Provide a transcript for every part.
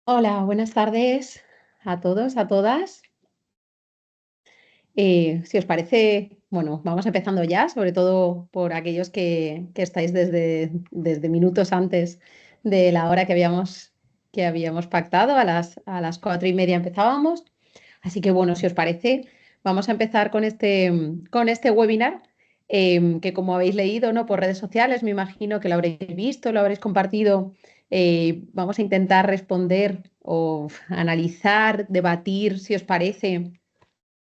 Hola, buenas tardes a todos, a todas. Si os parece, bueno, vamos empezando ya, sobre todo por aquellos que estáis desde minutos antes de la hora que habíamos pactado, a las 4:30 empezábamos. Así que bueno, si os parece, vamos a empezar con este webinar, que como habéis leído, ¿no? Por redes sociales, me imagino que lo habréis visto, lo habréis compartido. Vamos a intentar responder o analizar, debatir, si os parece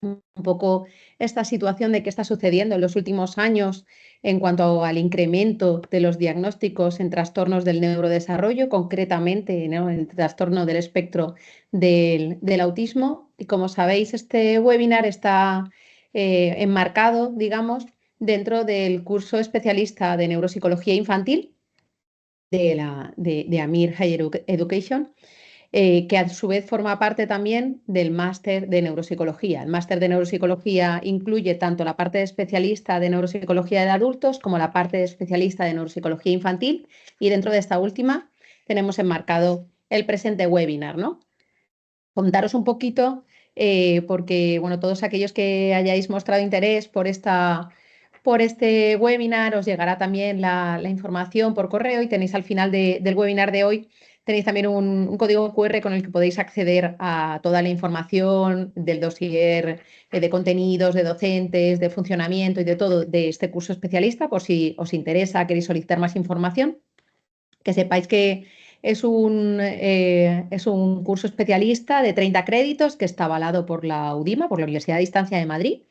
un poco esta situación de qué está sucediendo en los últimos años en cuanto al incremento de los diagnósticos en trastornos del neurodesarrollo, concretamente, ¿no?, en el trastorno del espectro del autismo. Y como sabéis, este webinar está enmarcado, digamos, dentro del curso especialista de neuropsicología infantil de Amir Higher Education, que a su vez forma parte también del máster de neuropsicología. El máster de neuropsicología incluye tanto la parte de especialista de neuropsicología de adultos como la parte de especialista de neuropsicología infantil, y dentro de esta última tenemos enmarcado el presente webinar, ¿no? Contaros un poquito, porque bueno, todos aquellos que hayáis mostrado interés por este webinar, os llegará también la información por correo, y tenéis al final del webinar de hoy, tenéis también un código QR con el que podéis acceder a toda la información del dossier, de contenidos, de docentes, de funcionamiento y de todo de este curso especialista, por si os interesa, queréis solicitar más información. Que sepáis que es un curso especialista de 30 créditos que está avalado por la UDIMA, por la Universidad de Distancia de Madrid,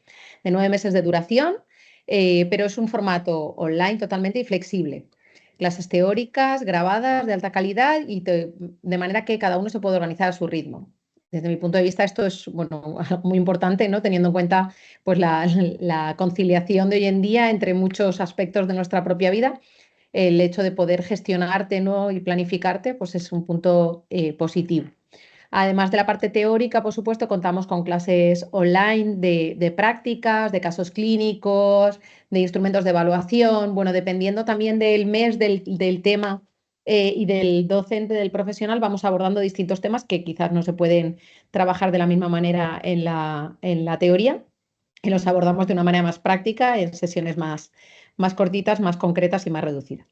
de 9 meses de duración, pero es un formato online totalmente y flexible. Clases teóricas, grabadas, de alta calidad, y de manera que cada uno se puede organizar a su ritmo. Desde mi punto de vista, esto es, bueno, algo muy importante, ¿no?, teniendo en cuenta pues, la conciliación de hoy en día entre muchos aspectos de nuestra propia vida. El hecho de poder gestionarte, ¿no?, y planificarte, pues es un punto positivo. Además de la parte teórica, por supuesto, contamos con clases online de prácticas, de casos clínicos, de instrumentos de evaluación. Bueno, dependiendo también del mes, del tema y del docente, del profesional, vamos abordando distintos temas que quizás no se pueden trabajar de la misma manera en la teoría, y los abordamos de una manera más práctica, en sesiones más cortitas, más concretas y más reducidas.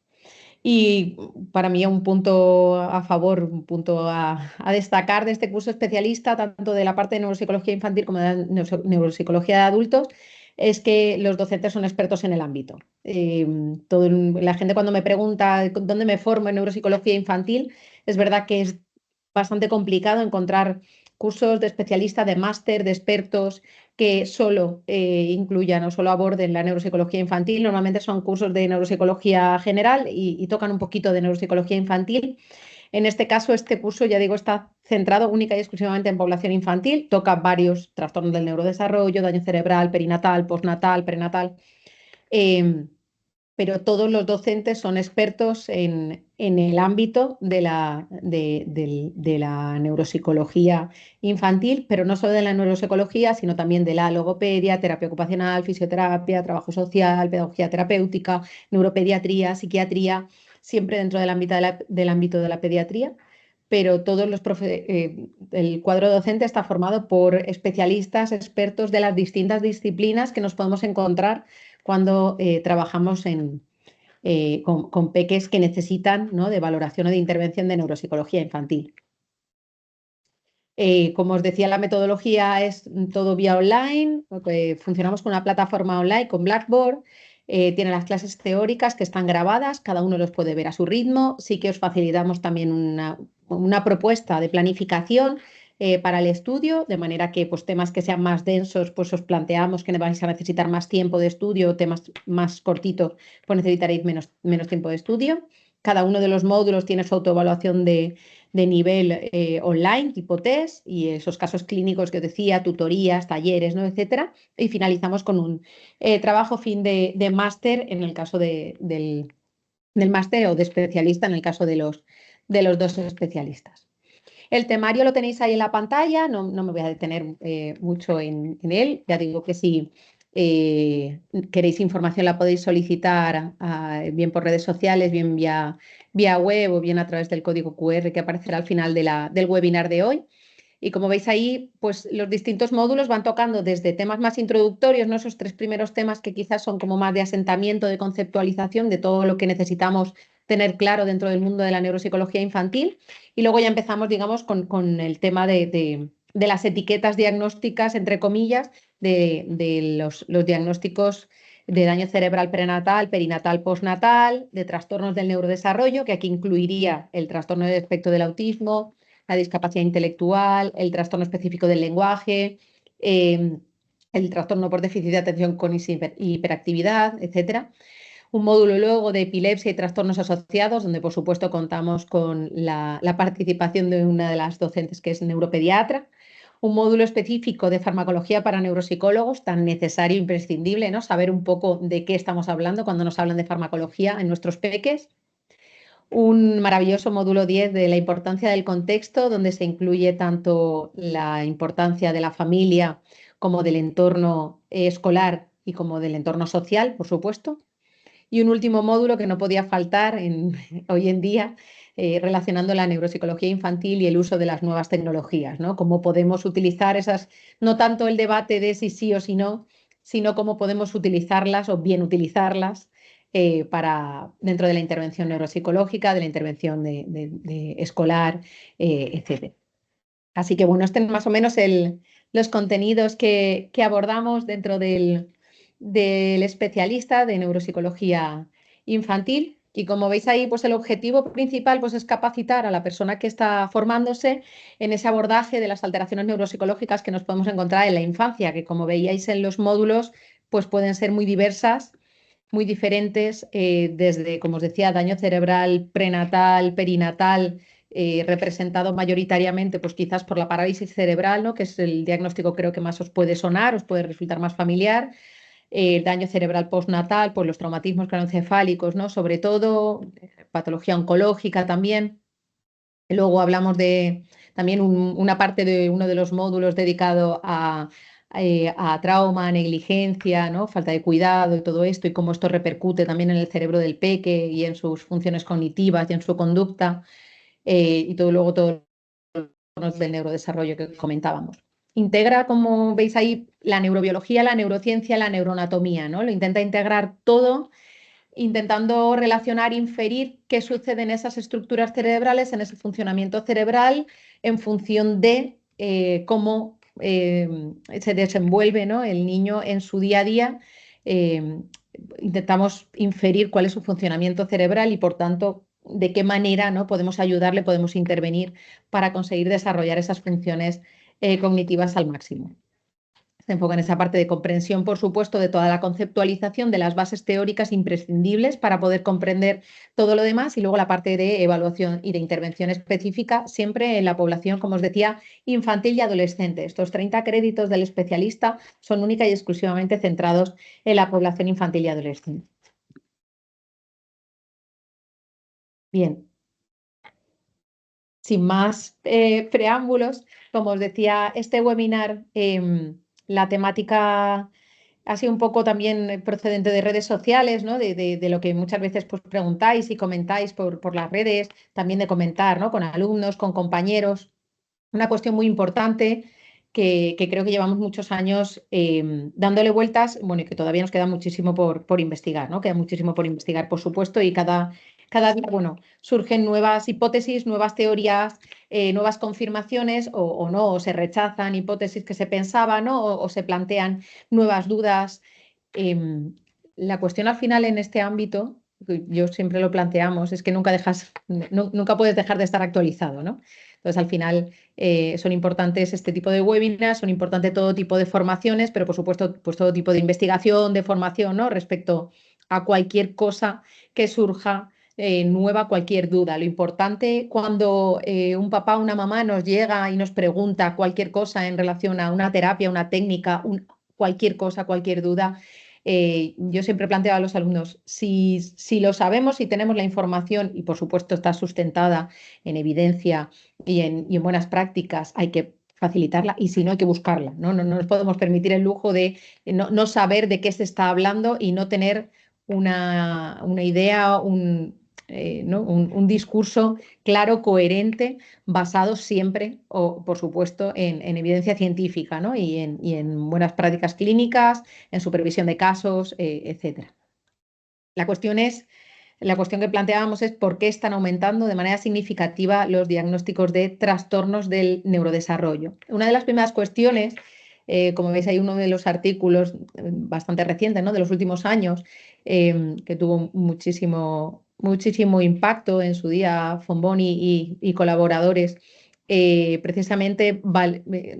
Y para mí un punto a favor, un punto a destacar de este curso especialista, tanto de la parte de neuropsicología infantil como de la neuropsicología de adultos, es que los docentes son expertos en el ámbito. La gente, cuando me pregunta dónde me formo en neuropsicología infantil, es verdad que es bastante complicado encontrar cursos de especialista, de máster, de expertos que solo incluyan o solo aborden la neuropsicología infantil. Normalmente son cursos de neuropsicología general y tocan un poquito de neuropsicología infantil. En este caso, este curso, ya digo, está centrado única y exclusivamente en población infantil, toca varios trastornos del neurodesarrollo, daño cerebral, perinatal, postnatal, prenatal. Eh, pero todos los docentes son expertos en el ámbito de la neuropsicología infantil, pero no solo de la neuropsicología, sino también de la logopedia, terapia ocupacional, fisioterapia, trabajo social, pedagogía terapéutica, neuropediatría, psiquiatría, siempre dentro del ámbito de la pediatría. Pero el cuadro docente está formado por especialistas, expertos de las distintas disciplinas que nos podemos encontrar cuando trabajamos con peques que necesitan, ¿no?, de valoración o de intervención de neuropsicología infantil. Como os decía, la metodología es todo vía online. Funcionamos con una plataforma online, con Blackboard. Tiene las clases teóricas que están grabadas, cada uno los puede ver a su ritmo. Sí que os facilitamos también una propuesta de planificación para el estudio, de manera que pues, temas que sean más densos, pues os planteamos que vais a necesitar más tiempo de estudio; temas más cortitos, pues necesitaréis menos tiempo de estudio. Cada uno de los módulos tiene su autoevaluación de nivel online, tipo test, y esos casos clínicos que os decía, tutorías, talleres, ¿no?, etcétera. Y finalizamos con un trabajo fin de máster, en el caso del máster, o de especialista en el caso de los dos especialistas. El temario lo tenéis ahí en la pantalla, no me voy a detener mucho en él. Ya digo que si queréis información la podéis solicitar bien por redes sociales, bien vía web o bien a través del código QR que aparecerá al final del webinar de hoy. Y como veis ahí, pues los distintos módulos van tocando desde temas más introductorios, ¿no? Esos 3 primeros temas que quizás son como más de asentamiento, de conceptualización de todo lo que necesitamos tener claro dentro del mundo de la neuropsicología infantil. Y luego ya empezamos, digamos, con el tema de las etiquetas diagnósticas, entre comillas, de los diagnósticos de daño cerebral prenatal, perinatal, postnatal, de trastornos del neurodesarrollo, que aquí incluiría el trastorno del espectro del autismo, la discapacidad intelectual, el trastorno específico del lenguaje, el trastorno por déficit de atención con hiperactividad, etcétera. Un módulo luego de epilepsia y trastornos asociados, donde por supuesto contamos con la participación de una de las docentes que es neuropediatra. Un módulo específico de farmacología para neuropsicólogos, tan necesario e imprescindible, ¿no? Saber un poco de qué estamos hablando cuando nos hablan de farmacología en nuestros peques. Un maravilloso módulo 10 de la importancia del contexto, donde se incluye tanto la importancia de la familia como del entorno escolar y como del entorno social, por supuesto. Y un último módulo que no podía faltar hoy en día, relacionando la neuropsicología infantil y el uso de las nuevas tecnologías, ¿no? Cómo podemos utilizar esas, no tanto el debate de si sí o si no, sino cómo podemos utilizarlas o bien utilizarlas para, dentro de la intervención neuropsicológica, de la intervención de escolar, etc. Así que bueno, este es más o menos los contenidos que abordamos dentro del especialista de neuropsicología infantil. Y como veis ahí, pues el objetivo principal pues, es capacitar a la persona que está formándose en ese abordaje de las alteraciones neuropsicológicas que nos podemos encontrar en la infancia, que como veíais en los módulos, pues pueden ser muy diversas, muy diferentes, desde, como os decía, daño cerebral prenatal, perinatal, representado mayoritariamente, pues quizás por la parálisis cerebral, ¿no? Que es el diagnóstico creo que más os puede sonar, os puede resultar más familiar. El daño cerebral postnatal, pues los traumatismos craneoencefálicos, ¿no? Sobre todo, patología oncológica también. Luego hablamos de también una parte de uno de los módulos dedicado a trauma, negligencia, ¿no? Falta de cuidado y todo esto, y cómo esto repercute también en el cerebro del peque y en sus funciones cognitivas y en su conducta, y todo luego todo los del neurodesarrollo que comentábamos. Integra, como veis ahí, la neurobiología, la neurociencia, la neuroanatomía, ¿no? Lo intenta integrar todo intentando relacionar, inferir qué sucede en esas estructuras cerebrales, en ese funcionamiento cerebral, en función de cómo se desenvuelve, ¿no? El niño en su día a día. Eh, Intentamos inferir cuál es su funcionamiento cerebral y, por tanto, de qué manera, ¿no? Podemos ayudarle, podemos intervenir para conseguir desarrollar esas funciones cognitivas al máximo. Se enfoca en esa parte de comprensión, por supuesto, de toda la conceptualización de las bases teóricas imprescindibles para poder comprender todo lo demás, y luego la parte de evaluación y de intervención específica, siempre en la población, como os decía, infantil y adolescente. Estos 30 créditos del especialista son única y exclusivamente centrados en la población infantil y adolescente. Bien, sin más preámbulos, como os decía, este webinar, la temática ha sido un poco también procedente de redes sociales, ¿no? De lo que muchas veces pues, preguntáis y comentáis por las redes, también de comentar, ¿no? Con alumnos, con compañeros. Una cuestión muy importante que creo que llevamos muchos años dándole vueltas, bueno, y que todavía nos queda muchísimo por investigar, ¿no? Queda muchísimo por investigar, por supuesto, y cada día, bueno, surgen nuevas hipótesis, nuevas teorías, nuevas confirmaciones o no, o se rechazan hipótesis que se pensaban, ¿no? O se plantean nuevas dudas. Em, la cuestión al final en este ámbito, yo siempre lo planteamos, es que nunca puedes dejar de estar actualizado, ¿no? Entonces, al final son importantes este tipo de webinars, son importantes todo tipo de formaciones, pero por supuesto, pues todo tipo de investigación, de formación, ¿no? Respecto a cualquier cosa que surja nueva, cualquier duda. Lo importante cuando un papá o una mamá nos llega y nos pregunta cualquier cosa en relación a una terapia, una técnica, cualquier cosa, cualquier duda, yo siempre planteo a los alumnos, si lo sabemos, si tenemos la información y por supuesto está sustentada en evidencia y en buenas prácticas, hay que facilitarla y si no hay que buscarla, ¿no? No nos podemos permitir el lujo de no saber de qué se está hablando y no tener una idea, ¿no? Un discurso claro, coherente, basado siempre, o, por supuesto, en evidencia científica, ¿no? Y en buenas prácticas clínicas, en supervisión de casos, etcétera. La cuestión es la cuestión que planteábamos es por qué están aumentando de manera significativa los diagnósticos de trastornos del neurodesarrollo. Una de las primeras cuestiones, como veis, hay uno de los artículos bastante reciente, ¿no? De los últimos años, que tuvo muchísimo impacto en su día, Fomboni y colaboradores, precisamente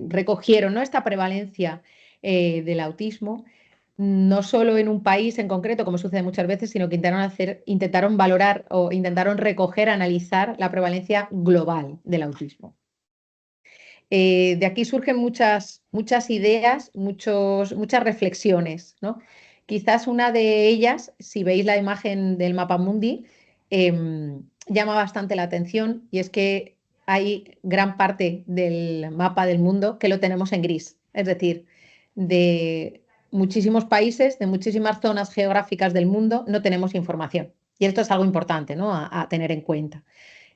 recogieron, ¿no? Esta prevalencia del autismo no solo en un país en concreto, como sucede muchas veces, sino que intentaron valorar o intentaron recoger, analizar la prevalencia global del autismo. De aquí surgen muchas ideas, muchas reflexiones, ¿no? Quizás una de ellas, si veis la imagen del mapa mundi, llama bastante la atención y es que hay gran parte del mapa del mundo que lo tenemos en gris, es decir, de muchísimos países, de muchísimas zonas geográficas del mundo, no tenemos información. Y esto es algo importante, ¿no? a tener en cuenta.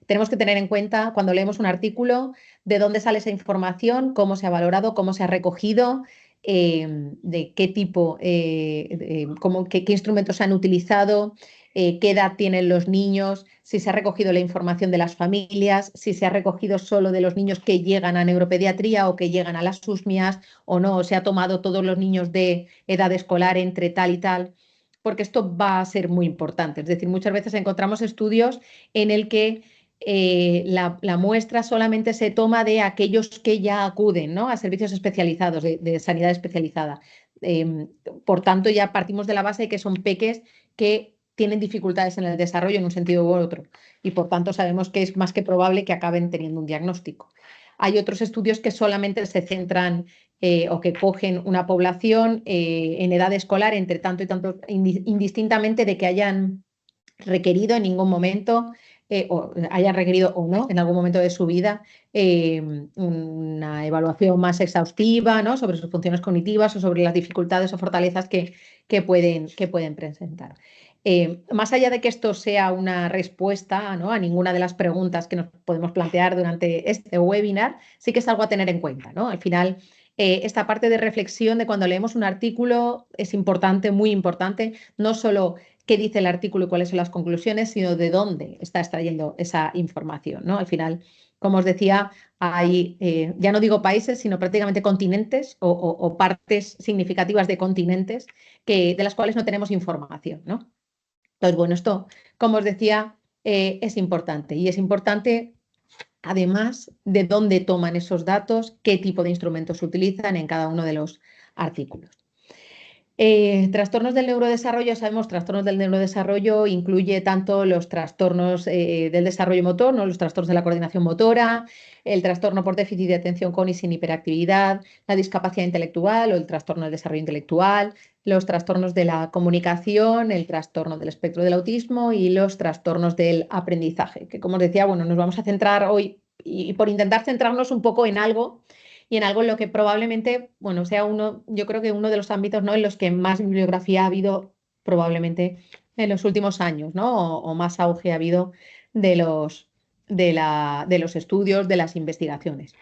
Tenemos que tener en cuenta cuando leemos un artículo de dónde sale esa información, cómo se ha valorado, cómo se ha recogido, de qué tipo, qué instrumentos se han utilizado, qué edad tienen los niños, si se ha recogido la información de las familias, si se ha recogido solo de los niños que llegan a neuropediatría o que llegan a las SUSMIAS o no, o se ha tomado todos los niños de edad escolar entre tal y tal, porque esto va a ser muy importante. Es decir, muchas veces encontramos estudios en el que la muestra solamente se toma de aquellos que ya acuden, ¿no? A servicios especializados, de sanidad especializada. Por tanto, ya partimos de la base de que son peques que tienen dificultades en el desarrollo en un sentido u otro y por tanto sabemos que es más que probable que acaben teniendo un diagnóstico. Hay otros estudios que solamente se centran o que cogen una población en edad escolar entre tanto y tanto, indistintamente de que hayan requerido en ningún momento o hayan requerido o no en algún momento de su vida una evaluación más exhaustiva, ¿no? Sobre sus funciones cognitivas o sobre las dificultades o fortalezas que pueden presentar. Más allá de que esto sea una respuesta, ¿no? A ninguna de las preguntas que nos podemos plantear durante este webinar, sí que es algo a tener en cuenta, ¿no? Al final, esta parte de reflexión de cuando leemos un artículo es importante, muy importante, no solo qué dice el artículo y cuáles son las conclusiones, sino de dónde está extrayendo esa información, ¿no? Al final, como os decía, hay, ya no digo países, sino prácticamente continentes o partes significativas de continentes de las cuales no tenemos información, ¿no? Entonces, bueno, esto, como os decía, es importante y es importante además de dónde toman esos datos, qué tipo de instrumentos utilizan en cada uno de los artículos. Trastornos del neurodesarrollo, sabemos, trastornos del neurodesarrollo incluye tanto los trastornos del desarrollo motor, ¿no? Los trastornos de la coordinación motora, el trastorno por déficit de atención con y sin hiperactividad, la discapacidad intelectual o el trastorno del desarrollo intelectual, los trastornos de la comunicación, el trastorno del espectro del autismo y los trastornos del aprendizaje, que como os decía, bueno, nos vamos a centrar hoy y por intentar centrarnos un poco en algo y en algo en lo que probablemente, bueno, sea yo creo que uno de los ámbitos, ¿no? En los que más bibliografía ha habido probablemente en los últimos años, ¿no? O más auge ha habido de los estudios, de las investigaciones.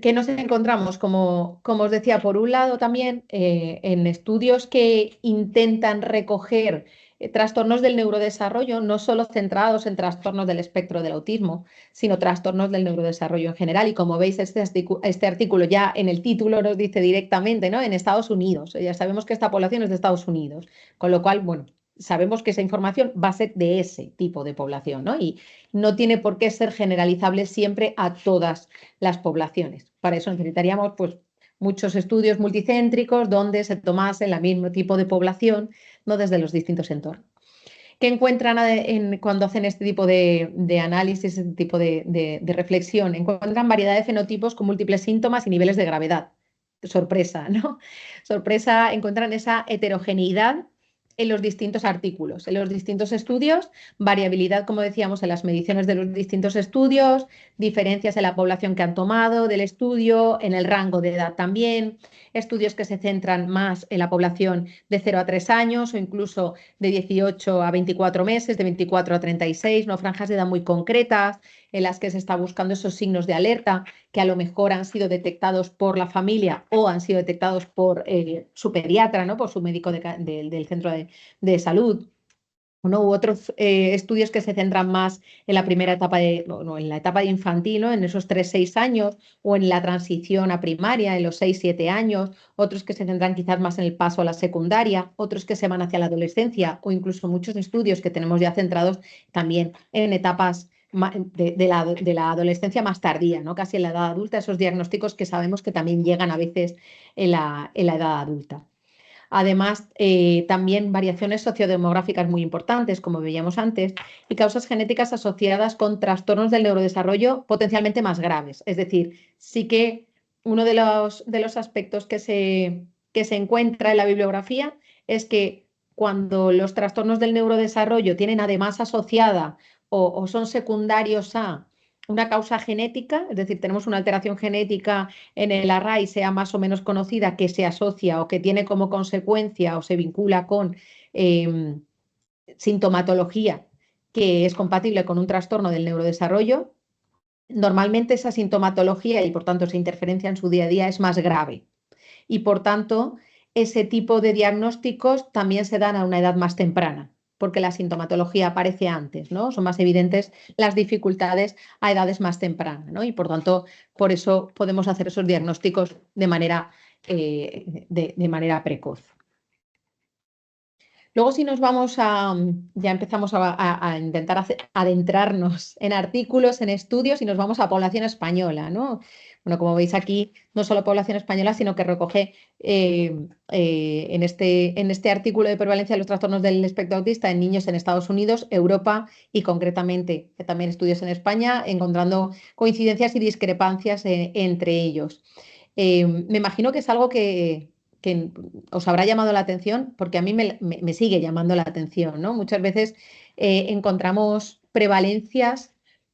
¿Qué nos encontramos? Como os decía, por un lado también en estudios que intentan recoger trastornos del neurodesarrollo, no solo centrados en trastornos del espectro del autismo, sino trastornos del neurodesarrollo en general. Y como veis, este artículo ya en el título nos dice directamente, ¿no? En Estados Unidos. Ya sabemos que esta población es de Estados Unidos, con lo cual, bueno, sabemos que esa información va a ser de ese tipo de población, ¿no? Y no tiene por qué ser generalizable siempre a todas las poblaciones. Para eso necesitaríamos pues, muchos estudios multicéntricos donde se tomase el mismo tipo de población, no desde los distintos entornos. ¿Qué encuentran cuando hacen este tipo de análisis, este tipo de reflexión? Encuentran variedad de fenotipos con múltiples síntomas y niveles de gravedad. Sorpresa, ¿no? Sorpresa, encuentran esa heterogeneidad en los distintos artículos, en los distintos estudios, variabilidad, como decíamos, en las mediciones de los distintos estudios, diferencias en la población que han tomado del estudio, en el rango de edad también, estudios que se centran más en la población de 0 a 3 años o incluso de 18 a 24 meses, de 24 a 36, ¿no? Franjas de edad muy concretas en las que se está buscando esos signos de alerta que a lo mejor han sido detectados por la familia o han sido detectados por su pediatra, ¿no? Por su médico del centro de salud. ¿No? U otros estudios que se centran más en la primera etapa en la etapa de infantil, ¿no? En esos 3-6 años, o en la transición a primaria, en los 6-7 años, otros que se centran quizás más en el paso a la secundaria, otros que se van hacia la adolescencia, o incluso muchos estudios que tenemos ya centrados también en etapas de la adolescencia más tardía, ¿no? Casi en la edad adulta, esos diagnósticos que sabemos que también llegan a veces en la edad adulta. Además, también variaciones sociodemográficas muy importantes, como veíamos antes, y causas genéticas asociadas con trastornos del neurodesarrollo potencialmente más graves. Es decir, sí que uno de los aspectos que se encuentra en la bibliografía es que cuando los trastornos del neurodesarrollo tienen además asociada o son secundarios a una causa genética, es decir, tenemos una alteración genética en el array sea más o menos conocida, que se asocia o que tiene como consecuencia o se vincula con eh, sintomatología que es compatible con un trastorno del neurodesarrollo, normalmente esa sintomatología y por tanto esa interferencia en su día a día es más grave. Y por tanto, ese tipo de diagnósticos también se dan a una edad más temprana, porque la sintomatología aparece antes, ¿no? Son más evidentes las dificultades a edades más tempranas, ¿no? Y por tanto, por eso podemos hacer esos diagnósticos de manera precoz. Luego, si nos vamos ya empezamos a intentar adentrarnos en artículos, en estudios y nos vamos a población española, ¿no? Bueno, como veis aquí, no solo población española, sino que recoge en este artículo de prevalencia de los trastornos del espectro autista en niños en Estados Unidos, Europa y concretamente también estudios en España, encontrando coincidencias y discrepancias entre ellos. Me imagino que es algo que os habrá llamado la atención, porque a mí me sigue llamando la atención, ¿no? Muchas veces encontramos prevalencias,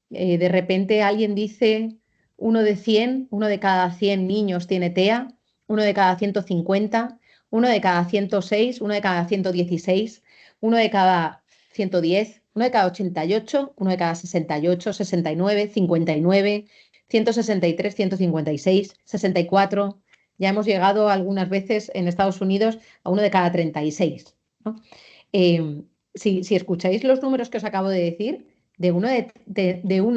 de repente alguien dice 1 de 100, 1 de cada 100 niños tiene TEA, 1 de cada 150, 1 de cada 106, 1 de cada 116, 1 de cada 110, 1 de cada 88, 1 de cada 68, 69, 59, 163, 156, 64. Ya hemos llegado algunas veces en Estados Unidos a 1 de cada 36, ¿no? Si escucháis los números que os acabo de decir, de 1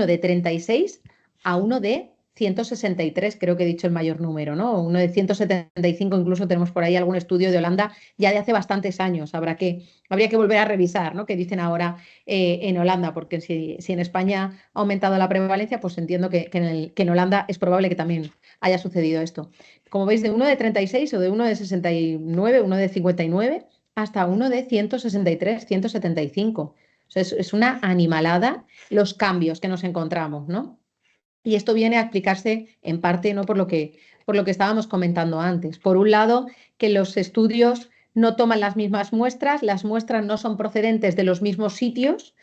de 36 a 1 de 163, creo que he dicho el mayor número, ¿no? 1 de 175, incluso tenemos por ahí algún estudio de Holanda ya de hace bastantes años. Habría que volver a revisar, ¿no? ¿Qué dicen ahora en Holanda? Porque si en España ha aumentado la prevalencia, pues entiendo que en Holanda es probable que también haya sucedido esto. Como veis, de 1 de 36 o de 1 de 69, 1 de 59, hasta 1 de 163, 175. O sea, es una animalada los cambios que nos encontramos, ¿no? Y esto viene a explicarse en parte, ¿no? Por lo que estábamos comentando antes. Por un lado, que los estudios no toman las mismas muestras, las muestras no son procedentes de los mismos sitios,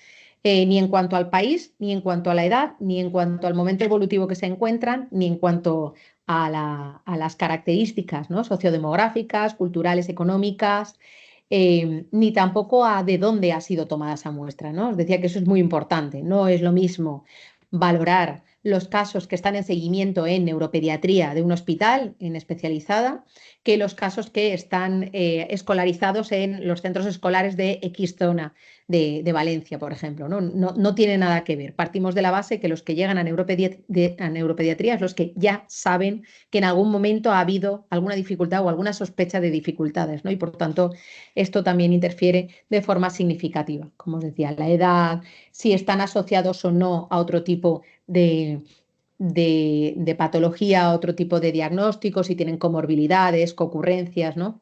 ni en cuanto al país, ni en cuanto a la edad, ni en cuanto al momento evolutivo que se encuentran, ni en cuanto a las características, ¿no? Sociodemográficas, culturales, económicas, ni tampoco a de dónde ha sido tomada esa muestra, ¿no? Os decía que eso es muy importante. No es lo mismo valorar los casos que están en seguimiento en neuropediatría de un hospital en especializada que los casos que están escolarizados en los centros escolares de X zona de Valencia, por ejemplo. No tiene nada que ver. Partimos de la base que los que llegan a neuropediatría es los que ya saben que en algún momento ha habido alguna dificultad o alguna sospecha de dificultades, ¿no? Y por tanto, esto también interfiere de forma significativa. Como os decía, la edad, si están asociados o no a otro tipo de patología, otro tipo de diagnósticos, si tienen comorbilidades, concurrencias, ¿no?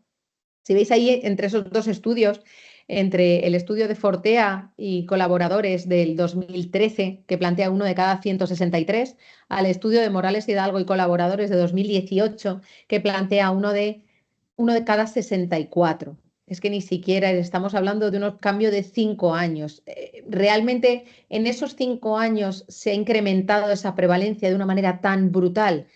Si veis ahí entre esos dos estudios, entre el estudio de Fortea y colaboradores del 2013, que plantea 1 de cada 163, al estudio de Morales Hidalgo y colaboradores de 2018, que plantea uno de cada 64. Es que ni siquiera estamos hablando de un cambio de 5 años. ¿Realmente en esos 5 años se ha incrementado esa prevalencia de una manera tan brutal?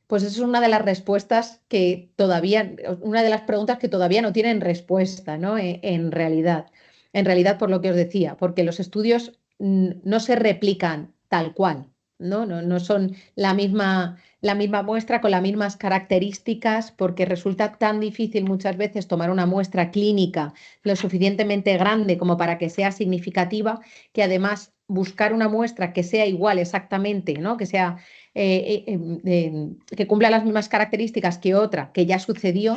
Pues esa es una de las respuestas que todavía, una de las preguntas que todavía no tienen respuesta, ¿no? En realidad, por lo que os decía, porque los estudios no se replican tal cual, ¿no? No son la misma muestra con las mismas características, porque resulta tan difícil muchas veces tomar una muestra clínica lo suficientemente grande como para que sea significativa, que además buscar una muestra que sea igual exactamente, ¿no? Que sea que cumpla las mismas características que otra que ya sucedió,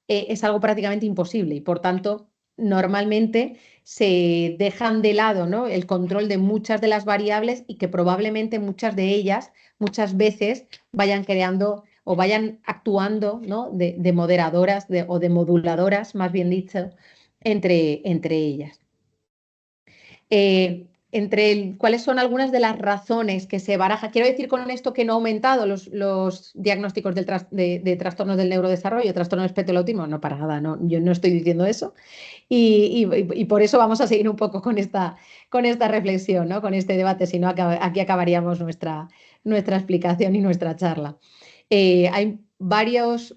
es algo prácticamente imposible y por tanto normalmente se dejan de lado, ¿no? El control de muchas de las variables y que probablemente muchas de ellas muchas veces vayan creando o vayan actuando, ¿no? de moderadoras o de moduladoras, más bien dicho, entre ellas. ¿Cuáles son algunas de las razones que se baraja? Quiero decir con esto que no ha aumentado los diagnósticos de trastornos del neurodesarrollo, trastorno del espectro del autismo. No, para nada, no, yo no estoy diciendo eso. Y por eso vamos a seguir un poco con esta reflexión, ¿no? Con este debate, si no, aquí acabaríamos nuestra explicación y nuestra charla. Hay varias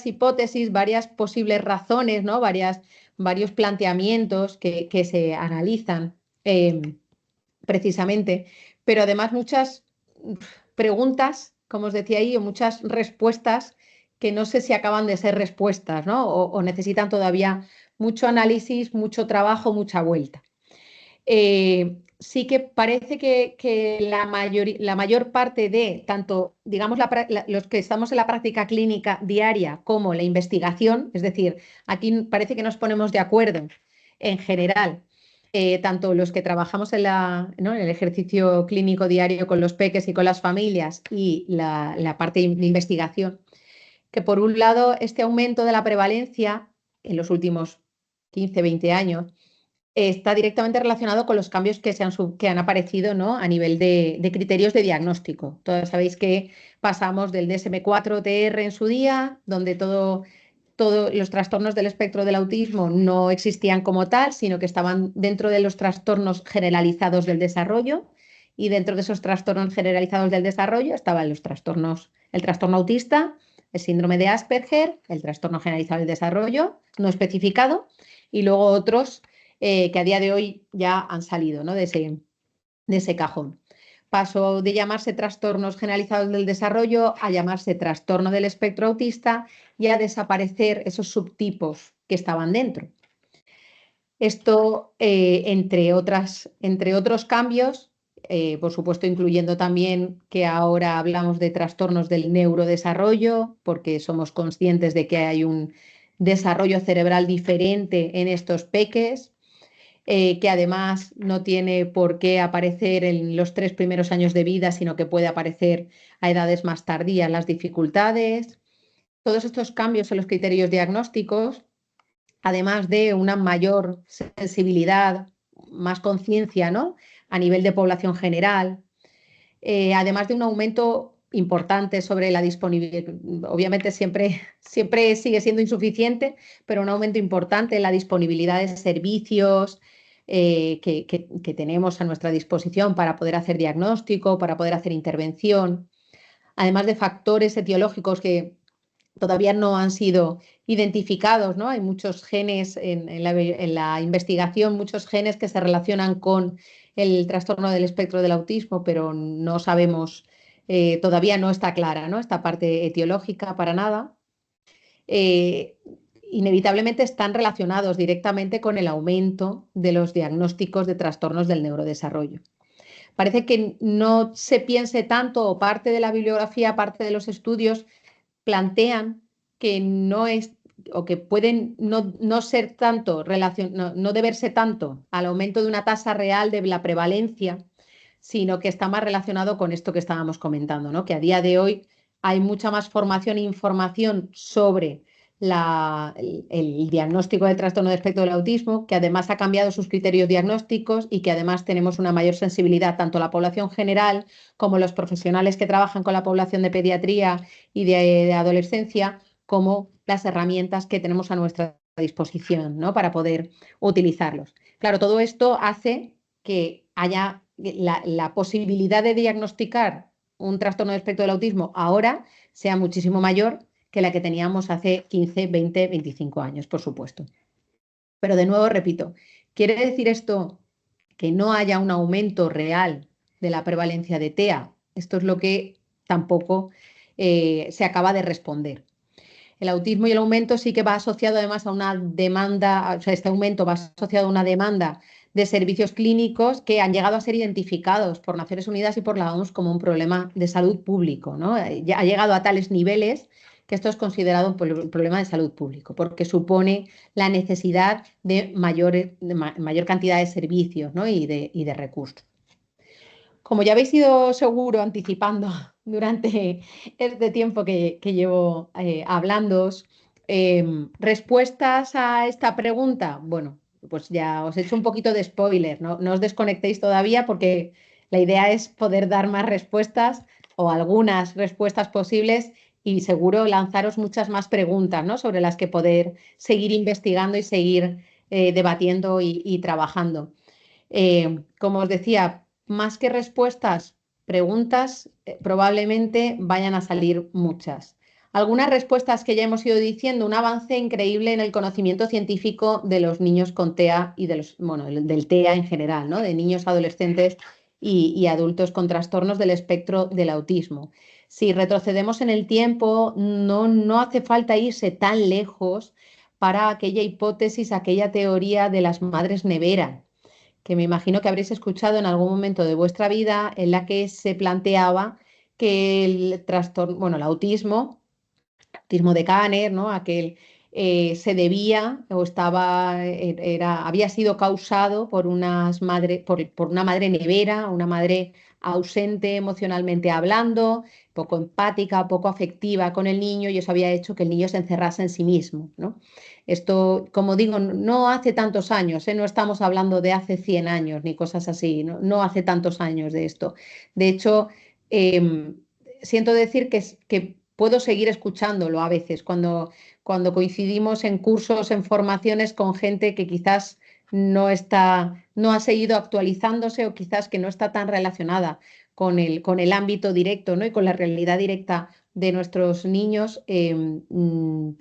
hipótesis, varias posibles razones, ¿no? Varios planteamientos que se analizan. Precisamente, pero además muchas preguntas, como os decía ahí, o muchas respuestas que no sé si acaban de ser respuestas, ¿no? O necesitan todavía mucho análisis, mucho trabajo, mucha vuelta. Sí que parece que la mayor parte de, tanto, digamos, los que estamos en la práctica clínica diaria como la investigación, es decir, aquí parece que nos ponemos de acuerdo en general, tanto los que trabajamos ¿no? en el ejercicio clínico diario con los peques y con las familias y la parte de investigación, que por un lado este aumento de la prevalencia en los últimos 15, 20 años está directamente relacionado con los cambios que han aparecido, ¿no? A nivel de criterios de diagnóstico. Todos sabéis que pasamos del DSM-4-TR en su día, donde todos los trastornos del espectro del autismo no existían como tal, sino que estaban dentro de los trastornos generalizados del desarrollo. Y dentro de esos trastornos generalizados del desarrollo estaban el trastorno autista, el síndrome de Asperger, el trastorno generalizado del desarrollo no especificado, y luego otros que a día de hoy ya han salido, ¿no? de ese cajón. Pasó de llamarse trastornos generalizados del desarrollo a llamarse trastorno del espectro autista y a desaparecer esos subtipos que estaban dentro. Esto, entre otros cambios, por supuesto, incluyendo también que ahora hablamos de trastornos del neurodesarrollo, porque somos conscientes de que hay un desarrollo cerebral diferente en estos peques, que además no tiene por qué aparecer en los 3 primeros años de vida, sino que puede aparecer a edades más tardías las dificultades. Todos estos cambios en los criterios diagnósticos, además de una mayor sensibilidad, más conciencia, ¿no? A nivel de población general, además de un aumento importante sobre la disponibilidad, obviamente siempre sigue siendo insuficiente, pero un aumento importante en la disponibilidad de servicios que tenemos a nuestra disposición para poder hacer diagnóstico, para poder hacer intervención, además de factores etiológicos que todavía no han sido identificados, ¿no? Hay muchos genes en la investigación, muchos genes que se relacionan con el trastorno del espectro del autismo, pero no sabemos, todavía no está clara, ¿no? Esta parte etiológica para nada. Eh, Inevitablemente están relacionados directamente con el aumento de los diagnósticos de trastornos del neurodesarrollo. Parece que no se piense tanto, o parte de la bibliografía, parte de los estudios plantean que no es o que pueden no ser tanto no deberse tanto al aumento de una tasa real de la prevalencia, sino que está más relacionado con esto que estábamos comentando, ¿no? Que a día de hoy hay mucha más formación e información sobre el diagnóstico del trastorno de espectro del autismo, que además ha cambiado sus criterios diagnósticos y que además tenemos una mayor sensibilidad tanto la población general como los profesionales que trabajan con la población de pediatría y de adolescencia, como las herramientas que tenemos a nuestra disposición, ¿no? Para poder utilizarlos. Claro, todo esto hace que haya la posibilidad de diagnosticar un trastorno de espectro del autismo ahora sea muchísimo mayor que la que teníamos hace 15, 20, 25 años, por supuesto. Pero de nuevo repito, ¿quiere decir esto que no haya un aumento real de la prevalencia de TEA? Esto es lo que tampoco se acaba de responder. El autismo y el aumento sí que va asociado además a una demanda, o sea, este aumento va asociado a una demanda de servicios clínicos que han llegado a ser identificados por Naciones Unidas y por la OMS como un problema de salud público, ¿no? Ya ha llegado a tales niveles que esto es considerado un problema de salud público, porque supone la necesidad de mayor cantidad de servicios, ¿no? y de recursos. Como ya habéis ido seguro anticipando durante este tiempo que llevo hablándoos, respuestas a esta pregunta, bueno, pues ya os he hecho un poquito de spoiler, ¿no? No os desconectéis todavía porque la idea es poder dar más respuestas o algunas respuestas posibles y seguro lanzaros muchas más preguntas, ¿no? Sobre las que poder seguir investigando y seguir debatiendo y trabajando. Como os decía, más que respuestas, preguntas, probablemente vayan a salir muchas. Algunas respuestas que ya hemos ido diciendo, un avance increíble en el conocimiento científico de los niños con TEA y de los, bueno, del TEA en general, ¿no? De niños, adolescentes y adultos con trastornos del espectro del autismo. Si retrocedemos en el tiempo, no hace falta irse tan lejos para aquella hipótesis, aquella teoría de las madres nevera, que me imagino que habréis escuchado en algún momento de vuestra vida, en la que se planteaba que el trastorno, bueno, el autismo de Kanner, ¿no? Aquel se debía o había sido causado por una madre nevera, una madre ausente emocionalmente hablando, poco empática, poco afectiva con el niño, y eso había hecho que el niño se encerrase en sí mismo, ¿no? Esto, como digo, no hace tantos años, ¿eh? No estamos hablando de hace 100 años ni cosas así, no hace tantos años de esto. De hecho, eh, siento decir que puedo seguir escuchándolo a veces cuando coincidimos en cursos, en formaciones con gente que quizás no ha seguido actualizándose o quizás que no está tan relacionada con el ámbito directo, ¿no? Y con la realidad directa de nuestros niños.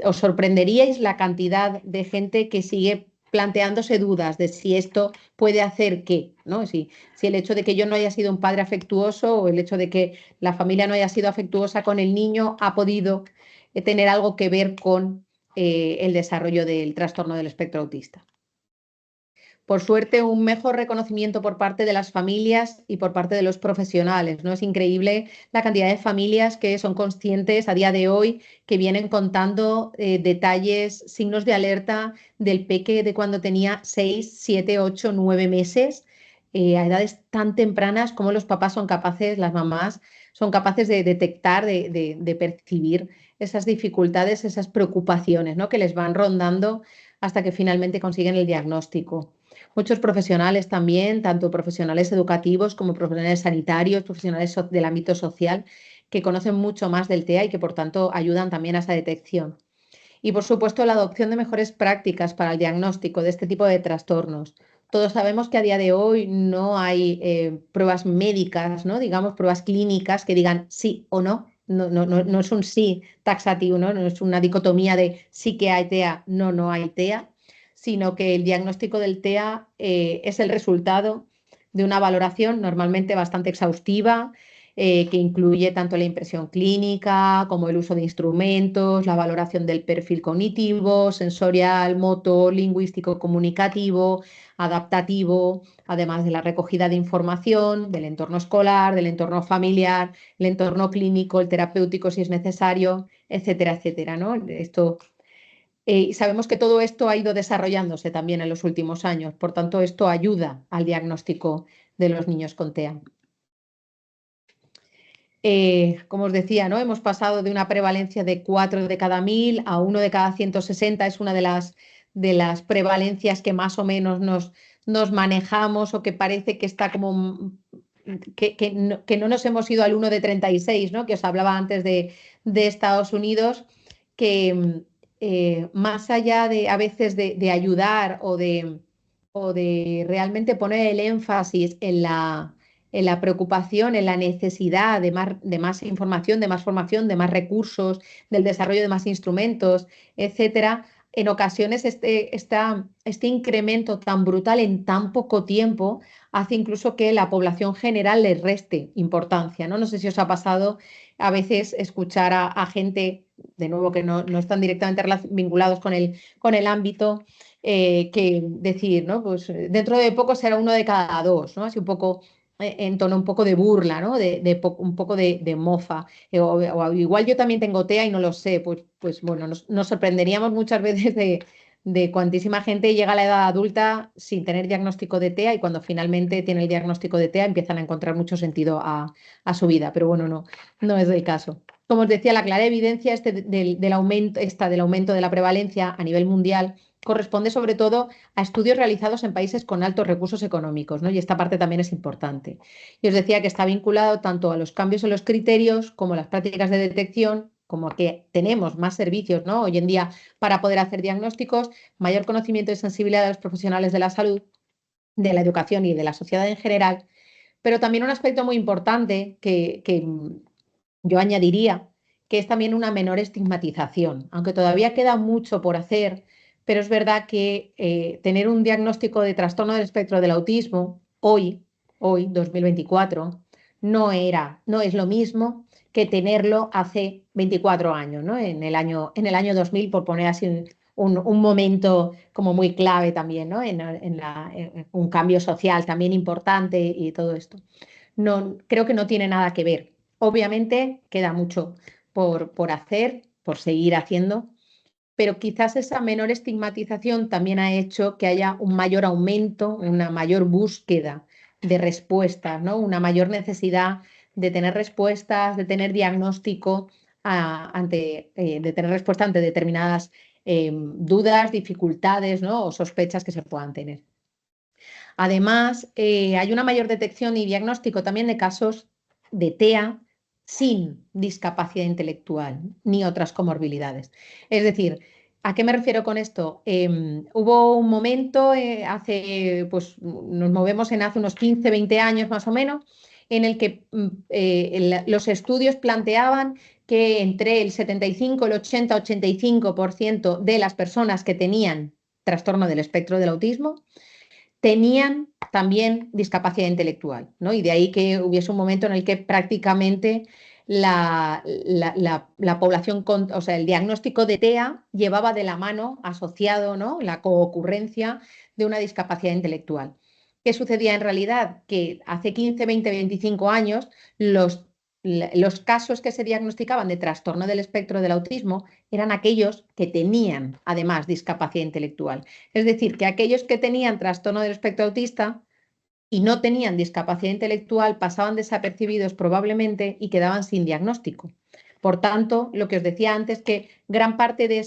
Os sorprenderíais la cantidad de gente que sigue planteándose dudas de si esto puede hacer qué, ¿no? Si el hecho de que yo no haya sido un padre afectuoso o el hecho de que la familia no haya sido afectuosa con el niño ha podido tener algo que ver con el desarrollo del trastorno del espectro autista. Por suerte, un mejor reconocimiento por parte de las familias y por parte de los profesionales, ¿no? Es increíble la cantidad de familias que son conscientes a día de hoy, que vienen contando detalles, signos de alerta del peque de cuando tenía 6, 7, 8, 9 meses, a edades tan tempranas como los papás son capaces, las mamás son capaces de detectar, de percibir esas dificultades, esas preocupaciones, ¿no? Que les van rondando hasta que finalmente consiguen el diagnóstico. Muchos profesionales también, tanto profesionales educativos como profesionales sanitarios, profesionales del ámbito social, que conocen mucho más del TEA y que por tanto ayudan también a esa detección. Y por supuesto la adopción de mejores prácticas para el diagnóstico de este tipo de trastornos. Todos sabemos que a día de hoy no hay pruebas médicas, ¿no? Digamos, pruebas clínicas que digan sí o no. No es un sí taxativo, ¿no? No es una dicotomía de sí que hay TEA, no hay TEA, sino que el diagnóstico del TEA es el resultado de una valoración normalmente bastante exhaustiva, que incluye tanto la impresión clínica como el uso de instrumentos, la valoración del perfil cognitivo, sensorial, motor, lingüístico, comunicativo, adaptativo, además de la recogida de información del entorno escolar, del entorno familiar, el entorno clínico, el terapéutico si es necesario, etcétera, etcétera, ¿no? Y sabemos que todo esto ha ido desarrollándose también en los últimos años, por tanto, esto ayuda al diagnóstico de los niños con TEA. Como os decía, ¿no? Hemos pasado de una prevalencia de 4 de cada 1000 a 1 de cada 160. Es una de las prevalencias que más o menos nos manejamos o que parece que está como que no nos hemos ido al 1 de 36, ¿no? Que os hablaba antes de Estados Unidos, que más allá de a veces de ayudar o de realmente poner el énfasis en la preocupación, en la necesidad de más información, de más formación, de más recursos, del desarrollo de más instrumentos, etcétera, en ocasiones este incremento tan brutal en tan poco tiempo hace incluso que la población general le reste importancia, ¿no? No sé si os ha pasado a veces escuchar a gente, de nuevo, que no están directamente vinculados con el ámbito, que decir, ¿no? Pues dentro de poco será uno de cada dos, ¿no? Así un poco en tono un poco de burla, ¿no? Un poco de mofa. O igual yo también tengo TEA y no lo sé, pues bueno, nos sorprenderíamos muchas veces de cuantísima gente llega a la edad adulta sin tener diagnóstico de TEA y cuando finalmente tiene el diagnóstico de TEA empiezan a encontrar mucho sentido a su vida, pero bueno, no es el caso. Como os decía, la clara evidencia del aumento de la prevalencia a nivel mundial corresponde sobre todo a estudios realizados en países con altos recursos económicos, ¿no? Y esta parte también es importante. Y os decía que está vinculado tanto a los cambios en los criterios como a las prácticas de detección, como a que tenemos más servicios, ¿no? Hoy en día para poder hacer diagnósticos, mayor conocimiento y sensibilidad de los profesionales de la salud, de la educación y de la sociedad en general, pero también un aspecto muy importante que yo añadiría, que es también una menor estigmatización, aunque todavía queda mucho por hacer, pero es verdad que tener un diagnóstico de trastorno del espectro del autismo hoy 2024, no es lo mismo que tenerlo hace 24 años, ¿no? En el año 2000, por poner así un momento como muy clave también, ¿no? En un cambio social también importante y todo esto. No, creo que no tiene nada que ver. Obviamente queda mucho por hacer, por seguir haciendo, pero quizás esa menor estigmatización también ha hecho que haya un mayor aumento, una mayor búsqueda de respuestas, ¿no? Una mayor necesidad de tener respuestas, de tener diagnóstico de tener respuesta ante determinadas dudas, dificultades, ¿no? O sospechas que se puedan tener. Además, hay una mayor detección y diagnóstico también de casos de TEA sin discapacidad intelectual ni otras comorbilidades. Es decir, ¿a qué me refiero con esto? Hubo un momento, pues nos movemos en hace unos 15, 20 años más o menos, en el que los estudios planteaban que entre el 75, el 80, 85% de las personas que tenían trastorno del espectro del autismo tenían también discapacidad intelectual, ¿no? Y de ahí que hubiese un momento en el que prácticamente la población, o sea, el diagnóstico de TEA llevaba de la mano asociado, ¿no? La coocurrencia de una discapacidad intelectual. ¿Qué sucedía en realidad? Que hace 15, 20, 25 años los casos que se diagnosticaban de trastorno del espectro del autismo eran aquellos que tenían además discapacidad intelectual. Es decir, que aquellos que tenían trastorno del espectro autista y no tenían discapacidad intelectual pasaban desapercibidos probablemente y quedaban sin diagnóstico. Por tanto, lo que os decía antes, que gran parte de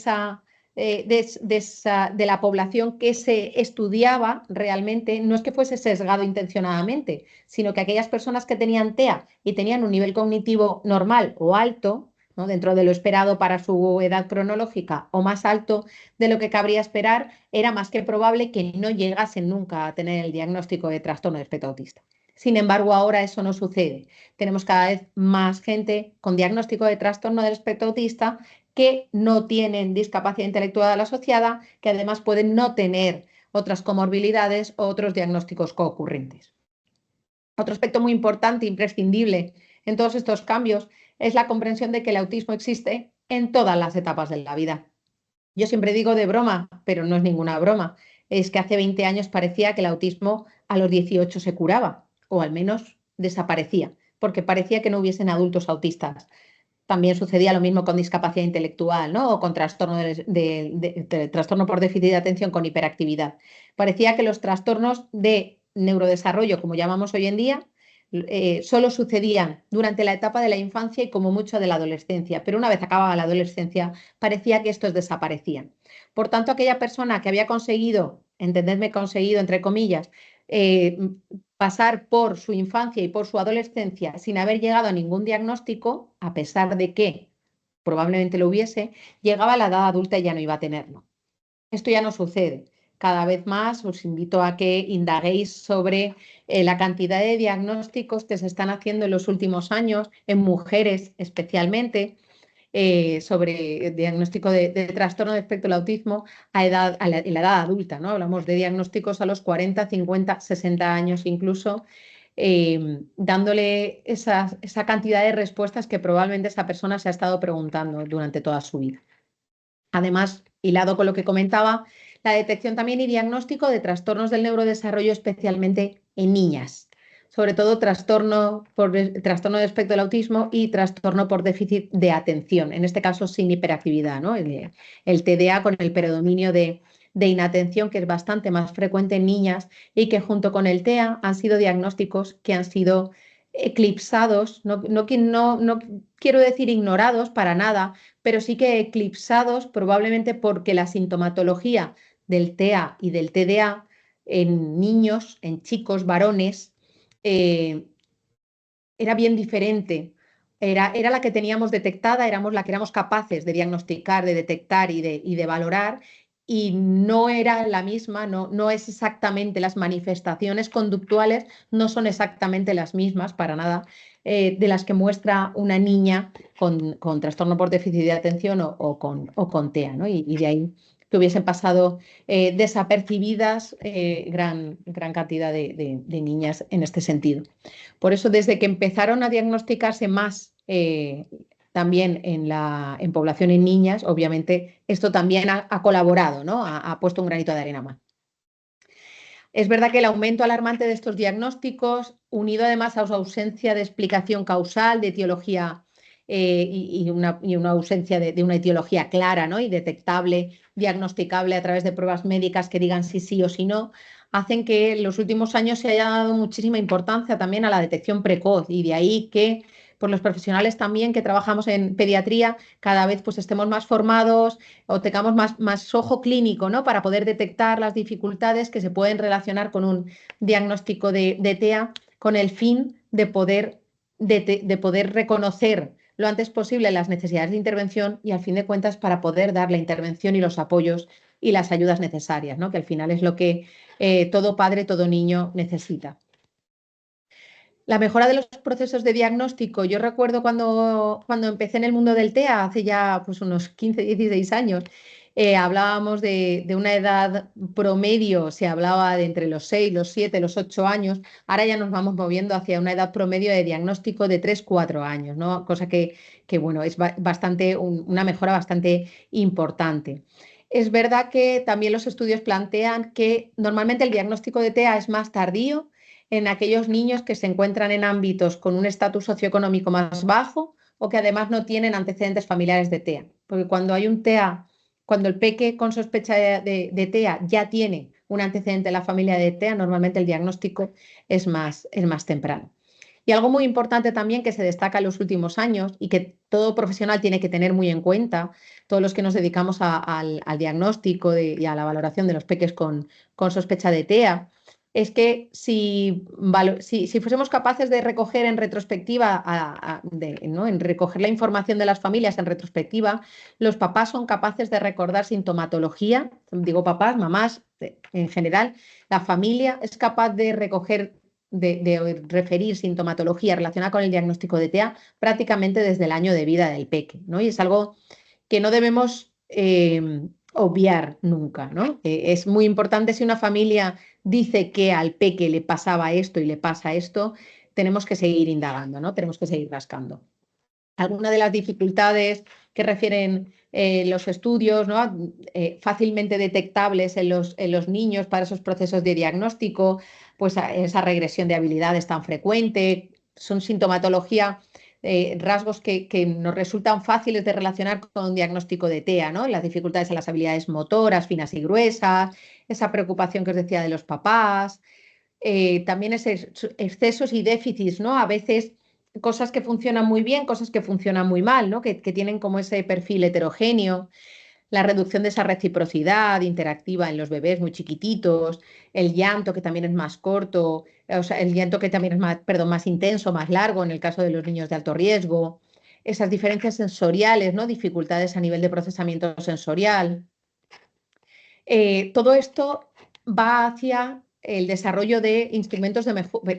la población que se estudiaba realmente no es que fuese sesgado intencionadamente, sino que aquellas personas que tenían TEA y tenían un nivel cognitivo normal o alto, ¿no? Dentro de lo esperado para su edad cronológica o más alto de lo que cabría esperar, era más que probable que no llegasen nunca a tener el diagnóstico de trastorno de espectro autista. Sin embargo, ahora eso no sucede. Tenemos cada vez más gente con diagnóstico de trastorno del espectro autista que no tienen discapacidad intelectual asociada, que además pueden no tener otras comorbilidades o otros diagnósticos coocurrentes. Otro aspecto muy importante, imprescindible en todos estos cambios, es la comprensión de que el autismo existe en todas las etapas de la vida. Yo siempre digo de broma, pero no es ninguna broma, es que hace 20 años parecía que el autismo a los 18 se curaba, o al menos desaparecía, porque parecía que no hubiesen adultos autistas. También sucedía lo mismo con discapacidad intelectual, ¿no? O con trastorno, trastorno por déficit de atención con hiperactividad. Parecía que los trastornos de neurodesarrollo, como llamamos hoy en día, solo sucedían durante la etapa de la infancia y como mucho de la adolescencia, pero una vez acababa la adolescencia parecía que estos desaparecían. Por tanto, aquella persona que había conseguido, entendedme conseguido entre comillas, eh, pasar por su infancia y por su adolescencia sin haber llegado a ningún diagnóstico, a pesar de que probablemente lo hubiese, llegaba a la edad adulta y ya no iba a tenerlo. Esto ya no sucede. Cada vez más os invito a que indaguéis sobre la cantidad de diagnósticos que se están haciendo en los últimos años, en mujeres especialmente, sobre diagnóstico de trastorno de espectro del autismo en la edad adulta, ¿no? Hablamos de diagnósticos a los 40, 50, 60 años incluso, dándole esa cantidad de respuestas que probablemente esa persona se ha estado preguntando durante toda su vida. Además, hilado con lo que comentaba, la detección también y diagnóstico de trastornos del neurodesarrollo, especialmente en niñas, sobre todo trastorno de espectro del autismo y trastorno por déficit de atención, en este caso sin hiperactividad, ¿no? El TDA con el predominio de inatención, que es bastante más frecuente en niñas y que junto con el TEA han sido diagnósticos que han sido eclipsados, no quiero decir ignorados para nada, pero sí que eclipsados probablemente porque la sintomatología del TEA y del TDA en niños, en chicos, varones, eh, era bien diferente. Era la que teníamos detectada, éramos la que éramos capaces de diagnosticar, de detectar y de valorar, y no era la misma, no es exactamente, las manifestaciones conductuales no son exactamente las mismas para nada de las que muestra una niña con trastorno por déficit de atención o con TEA, ¿no? Y de ahí que hubiesen pasado desapercibidas gran cantidad de niñas en este sentido. Por eso, desde que empezaron a diagnosticarse más también en población en niñas, obviamente esto también ha colaborado, ¿no? Ha puesto un granito de arena más. Es verdad que el aumento alarmante de estos diagnósticos, unido además a su ausencia de explicación causal, de etiología y una ausencia de una etiología clara, ¿no? Y detectable, diagnosticable a través de pruebas médicas que digan sí, sí o sí no, hacen que en los últimos años se haya dado muchísima importancia también a la detección precoz, y de ahí que por los profesionales también que trabajamos en pediatría cada vez pues estemos más formados o tengamos más ojo clínico, ¿no? Para poder detectar las dificultades que se pueden relacionar con un diagnóstico de TEA, con el fin de poder reconocer lo antes posible las necesidades de intervención y, al fin de cuentas, para poder dar la intervención y los apoyos y las ayudas necesarias, ¿no? Que al final es lo que todo padre, todo niño necesita. La mejora de los procesos de diagnóstico. Yo recuerdo cuando empecé en el mundo del TEA, hace ya pues, unos 15, 16 años, hablábamos de una edad promedio, se hablaba de entre los 6, los 7, los 8 años. Ahora ya nos vamos moviendo hacia una edad promedio de diagnóstico de 3, 4 años, ¿no? Cosa que bueno, es una mejora bastante importante. Es verdad que también los estudios plantean que normalmente el diagnóstico de TEA es más tardío en aquellos niños que se encuentran en ámbitos con un estatus socioeconómico más bajo o que además no tienen antecedentes familiares de TEA. Porque cuando hay un TEA, cuando el peque con sospecha de TEA ya tiene un antecedente en la familia de TEA, normalmente el diagnóstico es más temprano. Y algo muy importante también que se destaca en los últimos años y que todo profesional tiene que tener muy en cuenta, todos los que nos dedicamos al diagnóstico y a la valoración de los peques con sospecha de TEA, es que si fuésemos capaces de recoger en retrospectiva, ¿no? En recoger la información de las familias en retrospectiva, los papás son capaces de recordar sintomatología, digo papás, mamás, en general, la familia es capaz de recoger, de referir sintomatología relacionada con el diagnóstico de TEA prácticamente desde el año de vida del peque, ¿no? Y es algo que no debemos obviar nunca, ¿no? Es muy importante. Si una familia dice que al peque le pasaba esto y le pasa esto, tenemos que seguir indagando, ¿no? Tenemos que seguir rascando. Algunas de las dificultades que refieren los estudios, ¿no? Fácilmente detectables en los niños para esos procesos de diagnóstico, pues esa regresión de habilidades tan frecuente, son sintomatología, rasgos que nos resultan fáciles de relacionar con un diagnóstico de TEA, ¿no? Las dificultades en las habilidades motoras, finas y gruesas, esa preocupación que os decía de los papás, también excesos y déficits, ¿no? A veces cosas que funcionan muy bien, cosas que funcionan muy mal, ¿no? Que tienen como ese perfil heterogéneo, la reducción de esa reciprocidad interactiva en los bebés muy chiquititos, el llanto que también es más corto, o sea, el llanto que también es más, perdón, más intenso, más largo en el caso de los niños de alto riesgo, esas diferencias sensoriales, ¿no? Dificultades a nivel de procesamiento sensorial. Todo esto va hacia el desarrollo de instrumentos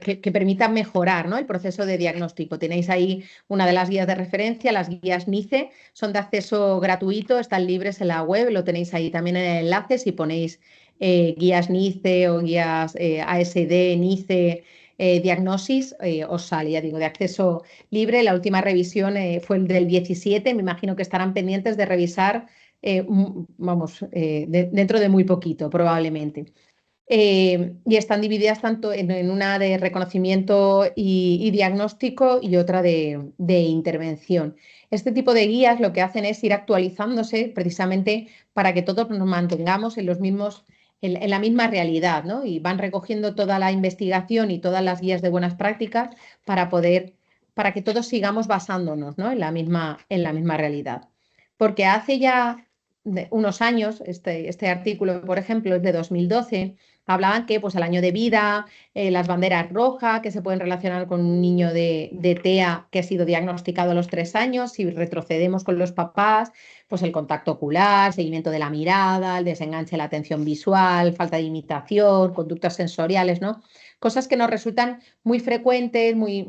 que permitan mejorar, ¿no? El proceso de diagnóstico. Tenéis ahí una de las guías de referencia, las guías NICE, son de acceso gratuito, están libres en la web, lo tenéis ahí también en el enlace. Si ponéis guías NICE o guías ASD, NICE, diagnosis, os sale, ya digo, de acceso libre. La última revisión fue el del 17, me imagino que estarán pendientes de revisar dentro de muy poquito, probablemente. Y están divididas tanto en una de reconocimiento y diagnóstico y otra de intervención. Este tipo de guías lo que hacen es ir actualizándose precisamente para que todos nos mantengamos en la misma realidad, ¿no? Y van recogiendo toda la investigación y todas las guías de buenas prácticas para que todos sigamos basándonos, ¿no? en la misma realidad. Porque hace ya unos años, este artículo, por ejemplo, es de 2012, hablaban que pues, el año de vida, las banderas rojas que se pueden relacionar con un niño de TEA que ha sido diagnosticado a los 3 años, si retrocedemos con los papás, pues el contacto ocular, seguimiento de la mirada, el desenganche de la atención visual, falta de imitación, conductas sensoriales, ¿no? Cosas que nos resultan muy frecuentes, muy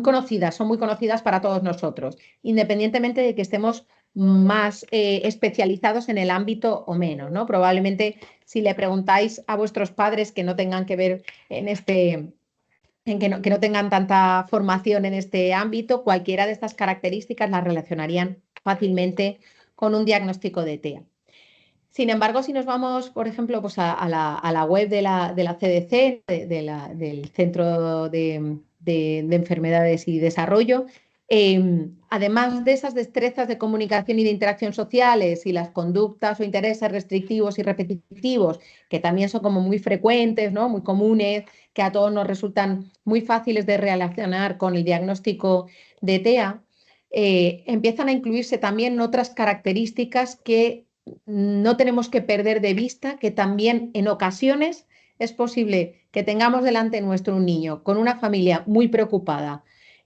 conocidas, son muy conocidas para todos nosotros, independientemente de que estemos más especializados en el ámbito o menos, ¿no? Probablemente si le preguntáis a vuestros padres que no tengan que ver que no tengan tanta formación en este ámbito, cualquiera de estas características las relacionarían fácilmente con un diagnóstico de TEA. Sin embargo, si nos vamos, por ejemplo, pues a la web de la CDC, del Centro de Enfermedades y Desarrollo, además de esas destrezas de comunicación y de interacción sociales y las conductas o intereses restrictivos y repetitivos, que también son como muy frecuentes, ¿no? Muy comunes, que a todos nos resultan muy fáciles de relacionar con el diagnóstico de TEA, empiezan a incluirse también otras características que no tenemos que perder de vista, que también en ocasiones es posible que tengamos delante nuestro un niño con una familia muy preocupada,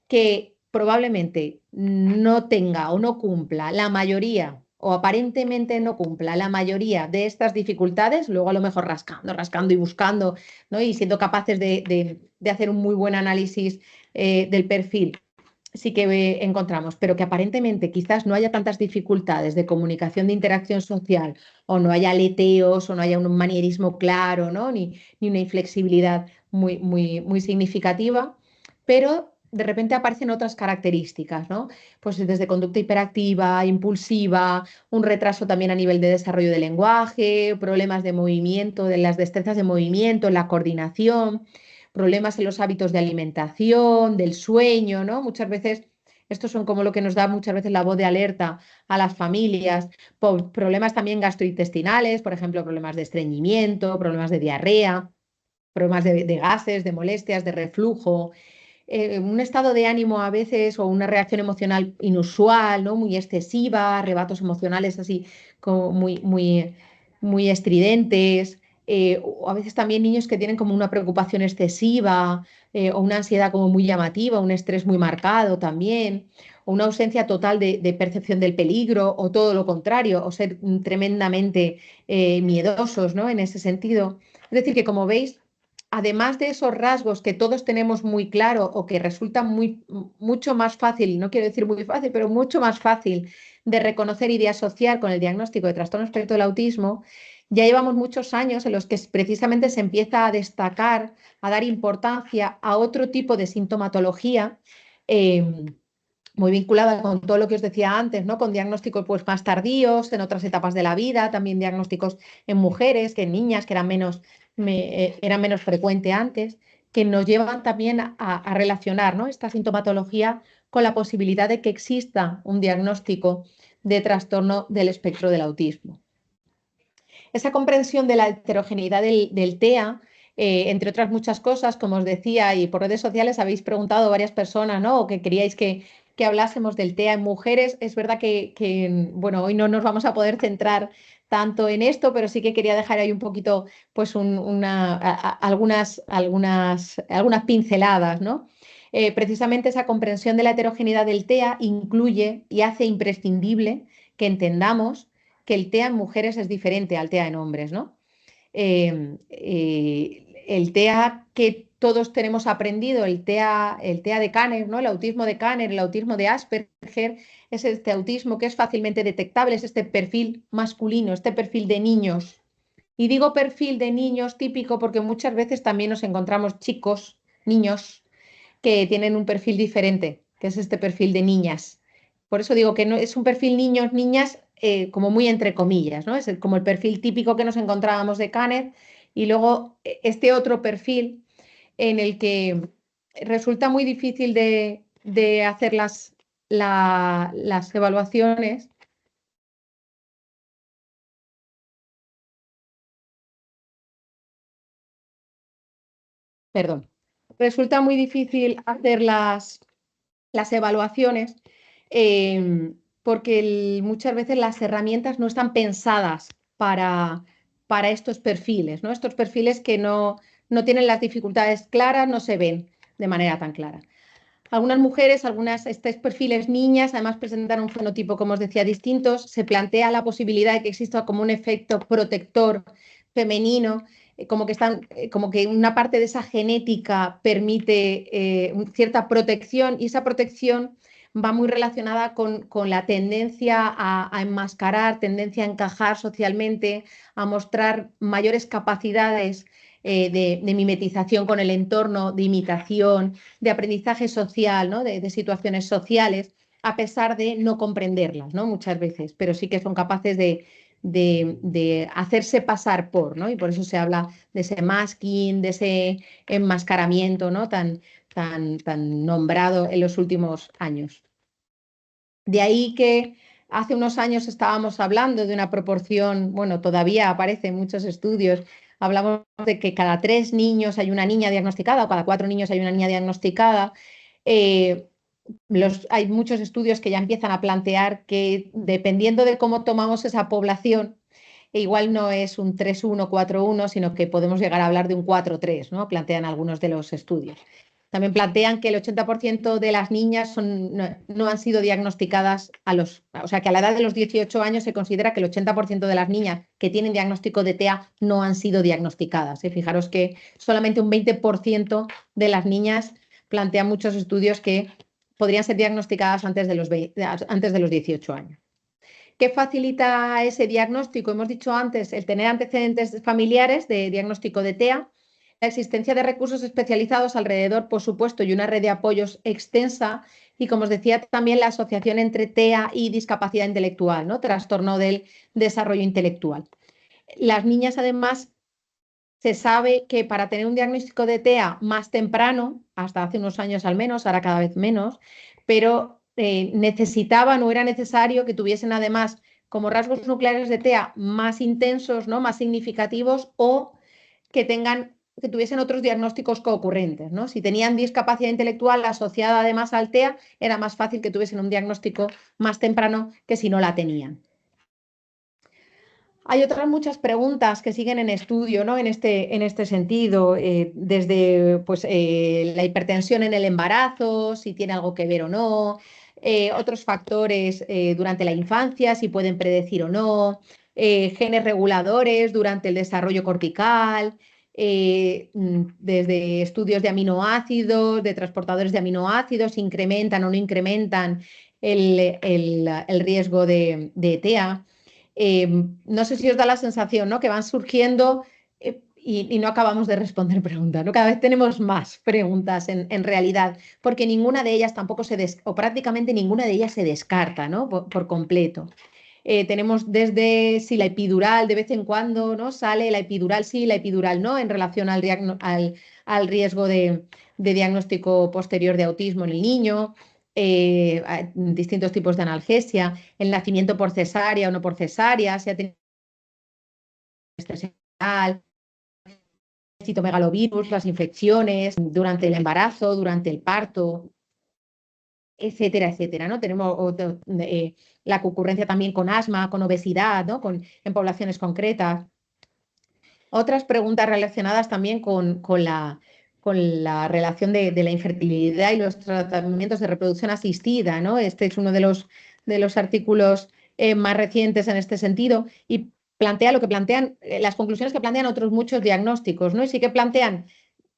que probablemente no tenga o no cumpla la mayoría o aparentemente no cumpla la mayoría de estas dificultades, luego a lo mejor rascando y buscando, ¿no? Y siendo capaces de hacer un muy buen análisis del perfil, sí que encontramos, pero que aparentemente quizás no haya tantas dificultades de comunicación, de interacción social, o no haya aleteos, o no haya un manierismo claro, ¿no? Ni una inflexibilidad muy significativa, pero de repente aparecen otras características, ¿no? Pues desde conducta hiperactiva, impulsiva, un retraso también a nivel de desarrollo del lenguaje, problemas de movimiento, de las destrezas de movimiento, la coordinación, problemas en los hábitos de alimentación, del sueño, ¿no? Muchas veces, estos son como lo que nos da muchas veces la voz de alerta a las familias, por problemas también gastrointestinales, por ejemplo, problemas de estreñimiento, problemas de diarrea, problemas de gases, de molestias, de reflujo, un estado de ánimo a veces o una reacción emocional inusual, ¿no? Muy excesiva, arrebatos emocionales así como muy estridentes, o a veces también niños que tienen como una preocupación excesiva, o una ansiedad como muy llamativa, un estrés muy marcado también, o una ausencia total de percepción del peligro, o todo lo contrario, o ser tremendamente miedosos, ¿no? En ese sentido. Es decir, que como veis, además de esos rasgos que todos tenemos muy claro o que resultan mucho más fácil, no quiero decir muy fácil, pero mucho más fácil de reconocer y de asociar con el diagnóstico de trastorno espectro del autismo, ya llevamos muchos años en los que precisamente se empieza a destacar, a dar importancia a otro tipo de sintomatología, eh, muy vinculada con todo lo que os decía antes, ¿no? Con diagnósticos pues, más tardíos, en otras etapas de la vida, también diagnósticos en mujeres, que en niñas, que eran menos frecuentes antes, que nos llevan también a relacionar, ¿no? Esta sintomatología con la posibilidad de que exista un diagnóstico de trastorno del espectro del autismo. Esa comprensión de la heterogeneidad del TEA, entre otras muchas cosas, como os decía, y por redes sociales habéis preguntado varias personas, ¿no? O que queríais que hablásemos del TEA en mujeres. Es verdad bueno, hoy no nos vamos a poder centrar tanto en esto, pero sí que quería dejar ahí un poquito, pues, algunas pinceladas, ¿no? Precisamente esa comprensión de la heterogeneidad del TEA incluye y hace imprescindible que entendamos que el TEA en mujeres es diferente al TEA en hombres, ¿no? El TEA que todos tenemos aprendido, el TEA de Kanner, ¿no? El autismo de Kanner, el autismo de Asperger, es este autismo que es fácilmente detectable, es este perfil masculino, este perfil de niños. Y digo perfil de niños típico porque muchas veces también nos encontramos chicos, niños, que tienen un perfil diferente, que es este perfil de niñas. Por eso digo que no, es un perfil niños, niñas, como muy entre comillas, ¿no? Como el perfil típico que nos encontrábamos de Kanner y luego este otro perfil en el que resulta muy difícil de hacer las evaluaciones. Perdón, resulta muy difícil hacer las evaluaciones porque muchas veces las herramientas no están pensadas para estos perfiles, ¿no? Estos perfiles que no tienen las dificultades claras, no se ven de manera tan clara. Algunas mujeres, estos perfiles niñas, además presentan un fenotipo, como os decía, distintos. Se plantea la posibilidad de que exista como un efecto protector femenino, como que una parte de esa genética permite cierta protección y esa protección va muy relacionada con la tendencia a enmascarar, tendencia a encajar socialmente, a mostrar mayores capacidades de mimetización con el entorno, de imitación, de aprendizaje social, ¿no? de situaciones sociales, a pesar de no comprenderlas, ¿no? Muchas veces, pero sí que son capaces de hacerse pasar por, ¿no? Y por eso se habla de ese masking, de ese enmascaramiento, ¿no? tan nombrado en los últimos años. De ahí que hace unos años estábamos hablando de una proporción, bueno, todavía aparece en muchos estudios, hablamos de que cada 3 niños hay una niña diagnosticada o cada 4 niños hay una niña diagnosticada. Eh, hay muchos estudios que ya empiezan a plantear que dependiendo de cómo tomamos esa población, igual no es un 3-1, 4-1, sino que podemos llegar a hablar de un 4-3, ¿no? Plantean algunos de los estudios. También plantean que el 80% de las niñas no han sido diagnosticadas o sea, que a la edad de los 18 años se considera que el 80% de las niñas que tienen diagnóstico de TEA no han sido diagnosticadas. Fijaros que solamente un 20% de las niñas plantean muchos estudios que podrían ser diagnosticadas antes de los 18 años. ¿Qué facilita ese diagnóstico? Hemos dicho antes el tener antecedentes familiares de diagnóstico de TEA, la existencia de recursos especializados alrededor, por supuesto, y una red de apoyos extensa, y como os decía, también la asociación entre TEA y discapacidad intelectual, ¿no? Trastorno del desarrollo intelectual. Las niñas, además, se sabe que para tener un diagnóstico de TEA más temprano, hasta hace unos años al menos, ahora cada vez menos, pero necesitaban o era necesario que tuviesen además como rasgos nucleares de TEA más intensos, ¿no? Más significativos o que tuviesen otros diagnósticos coocurrentes, ¿no? Si tenían discapacidad intelectual asociada además al TEA, era más fácil que tuviesen un diagnóstico más temprano que si no la tenían. Hay otras muchas preguntas que siguen en estudio, ¿no? En este sentido, desde pues, la hipertensión en el embarazo, si tiene algo que ver o no, otros factores durante la infancia, si pueden predecir o no, genes reguladores durante el desarrollo cortical, desde estudios de aminoácidos, de transportadores de aminoácidos, si incrementan o no incrementan el riesgo de TEA. No sé si os da la sensación, ¿no? Que van surgiendo y no acabamos de responder preguntas, ¿no? Cada vez tenemos más preguntas en realidad, porque ninguna de ellas tampoco o prácticamente ninguna de ellas se descarta, ¿no? Por completo. Tenemos desde si la epidural de vez en cuando, ¿no? Sale la epidural sí, la epidural no, en relación al riesgo de diagnóstico posterior de autismo en el niño. Distintos tipos de analgesia, el nacimiento por cesárea o no por cesárea, si ha tenido el citomegalovirus, las infecciones durante el embarazo, durante el parto, etcétera, etcétera, ¿no? Tenemos la concurrencia también con asma, con obesidad, ¿no? En poblaciones concretas. Otras preguntas relacionadas también con con la relación de la infertilidad y los tratamientos de reproducción asistida, ¿no? Este es uno de los artículos más recientes en este sentido y plantea lo que plantean, las conclusiones que plantean otros muchos diagnósticos, ¿no? Y sí que plantean,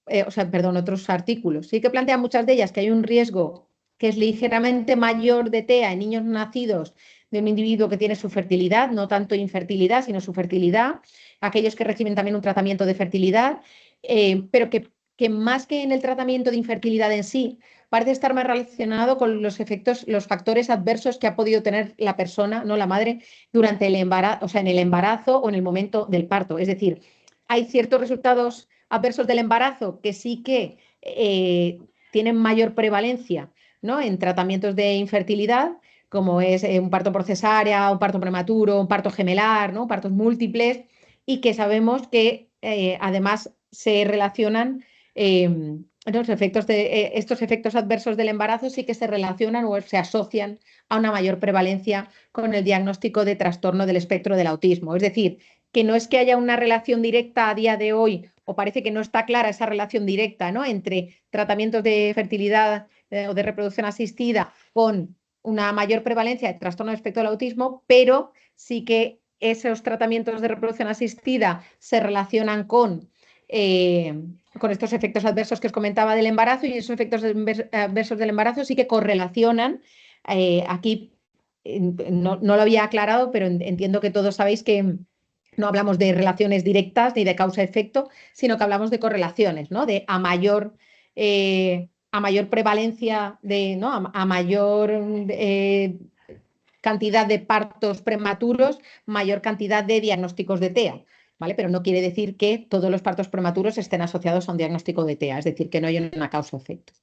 otros artículos, sí que plantean muchas de ellas que hay un riesgo que es ligeramente mayor de TEA en niños nacidos de un individuo que tiene su fertilidad, no tanto infertilidad, sino su fertilidad, aquellos que reciben también un tratamiento de fertilidad, pero que más que en el tratamiento de infertilidad en sí, parece estar más relacionado con los efectos, los factores adversos que ha podido tener la persona, no la madre, durante el embarazo, o sea, en el embarazo o en el momento del parto. Es decir, hay ciertos resultados adversos del embarazo que sí que tienen mayor prevalencia, ¿no? En tratamientos de infertilidad, como es un parto por cesárea, un parto prematuro, un parto gemelar, ¿no? Partos múltiples, y que sabemos que además se relacionan estos efectos adversos del embarazo sí que se relacionan o se asocian a una mayor prevalencia con el diagnóstico de trastorno del espectro del autismo. Es decir, que no es que haya una relación directa a día de hoy, o parece que no está clara esa relación directa, ¿no? Entre tratamientos de fertilidad o de reproducción asistida con una mayor prevalencia de trastorno del espectro del autismo, pero sí que esos tratamientos de reproducción asistida se relacionan con estos efectos adversos que os comentaba del embarazo, y esos efectos adversos del embarazo sí que correlacionan. Aquí no lo había aclarado, pero entiendo que todos sabéis que no hablamos de relaciones directas ni de causa-efecto, sino que hablamos de correlaciones, ¿no? De a mayor prevalencia, ¿no? A mayor cantidad de partos prematuros, mayor cantidad de diagnósticos de TEA. ¿Vale? Pero no quiere decir que todos los partos prematuros estén asociados a un diagnóstico de TEA, es decir, que no hay una causa-efecto.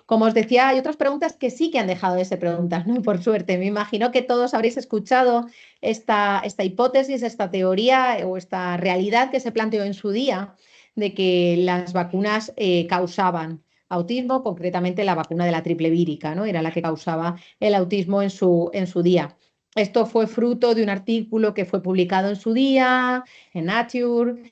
Como os decía, hay otras preguntas que sí que han dejado de ser preguntas, ¿no? Por suerte, me imagino que todos habréis escuchado esta hipótesis, esta teoría o esta realidad que se planteó en su día de que las vacunas causaban autismo, concretamente la vacuna de la triple vírica, ¿no? Era la que causaba el autismo en su día. Esto fue fruto de un artículo que fue publicado en su día en Nature,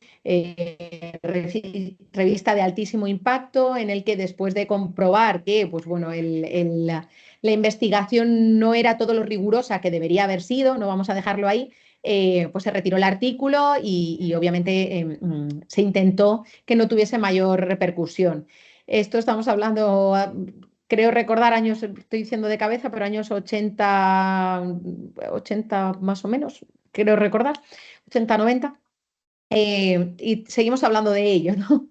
revista de altísimo impacto, en el que después de comprobar que pues bueno, la investigación no era todo lo rigurosa que debería haber sido, no vamos a dejarlo ahí, pues se retiró el artículo y obviamente se intentó que no tuviese mayor repercusión. Esto estamos hablando, creo recordar años, estoy diciendo de cabeza, pero años 80 más o menos, creo recordar, 80, 90. Y seguimos hablando de ello, ¿no?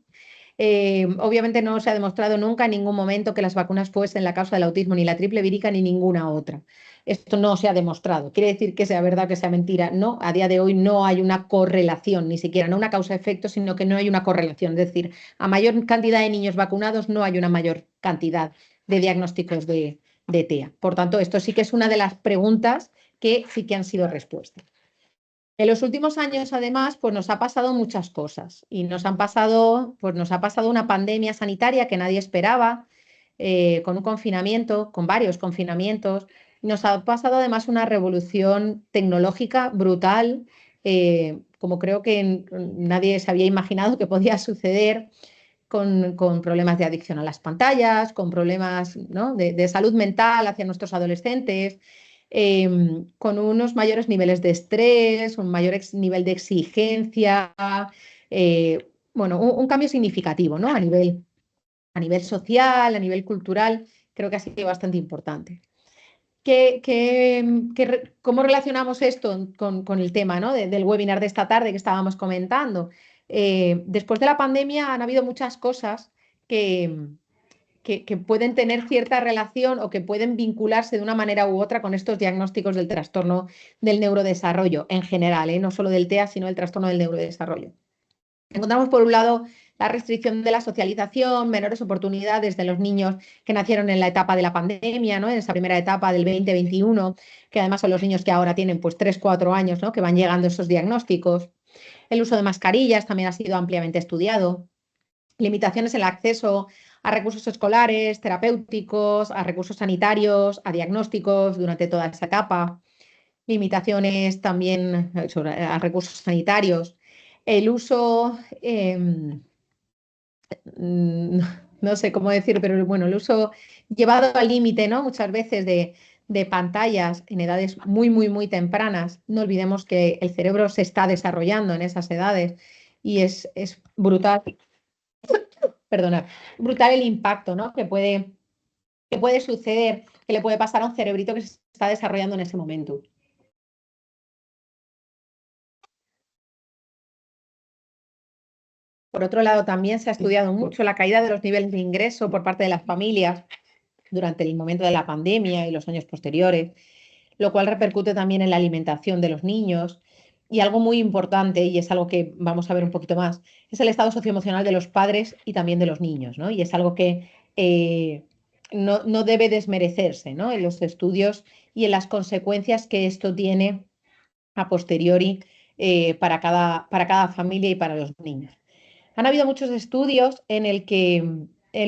Obviamente no se ha demostrado nunca en ningún momento que las vacunas fuesen la causa del autismo, ni la triple vírica ni ninguna otra. Esto no se ha demostrado. ¿Quiere decir que sea verdad o que sea mentira? No, a día de hoy no hay una correlación, ni siquiera no una causa-efecto, sino que no hay una correlación. Es decir, a mayor cantidad de niños vacunados no hay una mayor cantidad de diagnósticos de TEA. Por tanto, esto sí que es una de las preguntas que sí que han sido respuestas. En los últimos años, además, pues nos ha pasado muchas cosas y nos ha pasado una pandemia sanitaria que nadie esperaba, con un confinamiento, con varios confinamientos. Nos ha pasado además una revolución tecnológica brutal, como creo que nadie se había imaginado que podía suceder, con problemas de adicción a las pantallas, con problemas, ¿no? de salud mental hacia nuestros adolescentes, con unos mayores niveles de estrés, un mayor nivel de exigencia, bueno, un cambio significativo, ¿no? A nivel social, a nivel cultural, creo que ha sido bastante importante. ¿Cómo relacionamos esto con el tema, ¿no? del webinar de esta tarde que estábamos comentando? Después de la pandemia han habido muchas cosas que, que pueden tener cierta relación o que pueden vincularse de una manera u otra con estos diagnósticos del trastorno del neurodesarrollo en general, no solo del TEA, sino del trastorno del neurodesarrollo. Encontramos, por un lado, la restricción de la socialización, menores oportunidades de los niños que nacieron en la etapa de la pandemia, ¿no? En esa primera etapa del 2021, que además son los niños que ahora tienen pues 3, 4 años, ¿no? Que van llegando esos diagnósticos. El uso de mascarillas también ha sido ampliamente estudiado. Limitaciones en el acceso a recursos escolares, terapéuticos, a recursos sanitarios, a diagnósticos durante toda esa etapa. Limitaciones también a recursos sanitarios. El uso mm, no sé cómo decir, pero bueno, el uso llevado al límite, ¿no? Muchas veces de pantallas en edades muy, muy, muy tempranas. No olvidemos que el cerebro se está desarrollando en esas edades y es brutal, perdona, brutal el impacto, ¿no? Que puede suceder, que le puede pasar a un cerebrito que se está desarrollando en ese momento. Por otro lado, también se ha estudiado mucho la caída de los niveles de ingreso por parte de las familias durante el momento de la pandemia y los años posteriores, lo cual repercute también en la alimentación de los niños. Y algo muy importante, y es algo que vamos a ver un poquito más, es el estado socioemocional de los padres y también de los niños, ¿no? Y es algo que no debe desmerecerse, ¿no? En los estudios y en las consecuencias que esto tiene a posteriori para cada familia y para los niños. Han habido muchos estudios en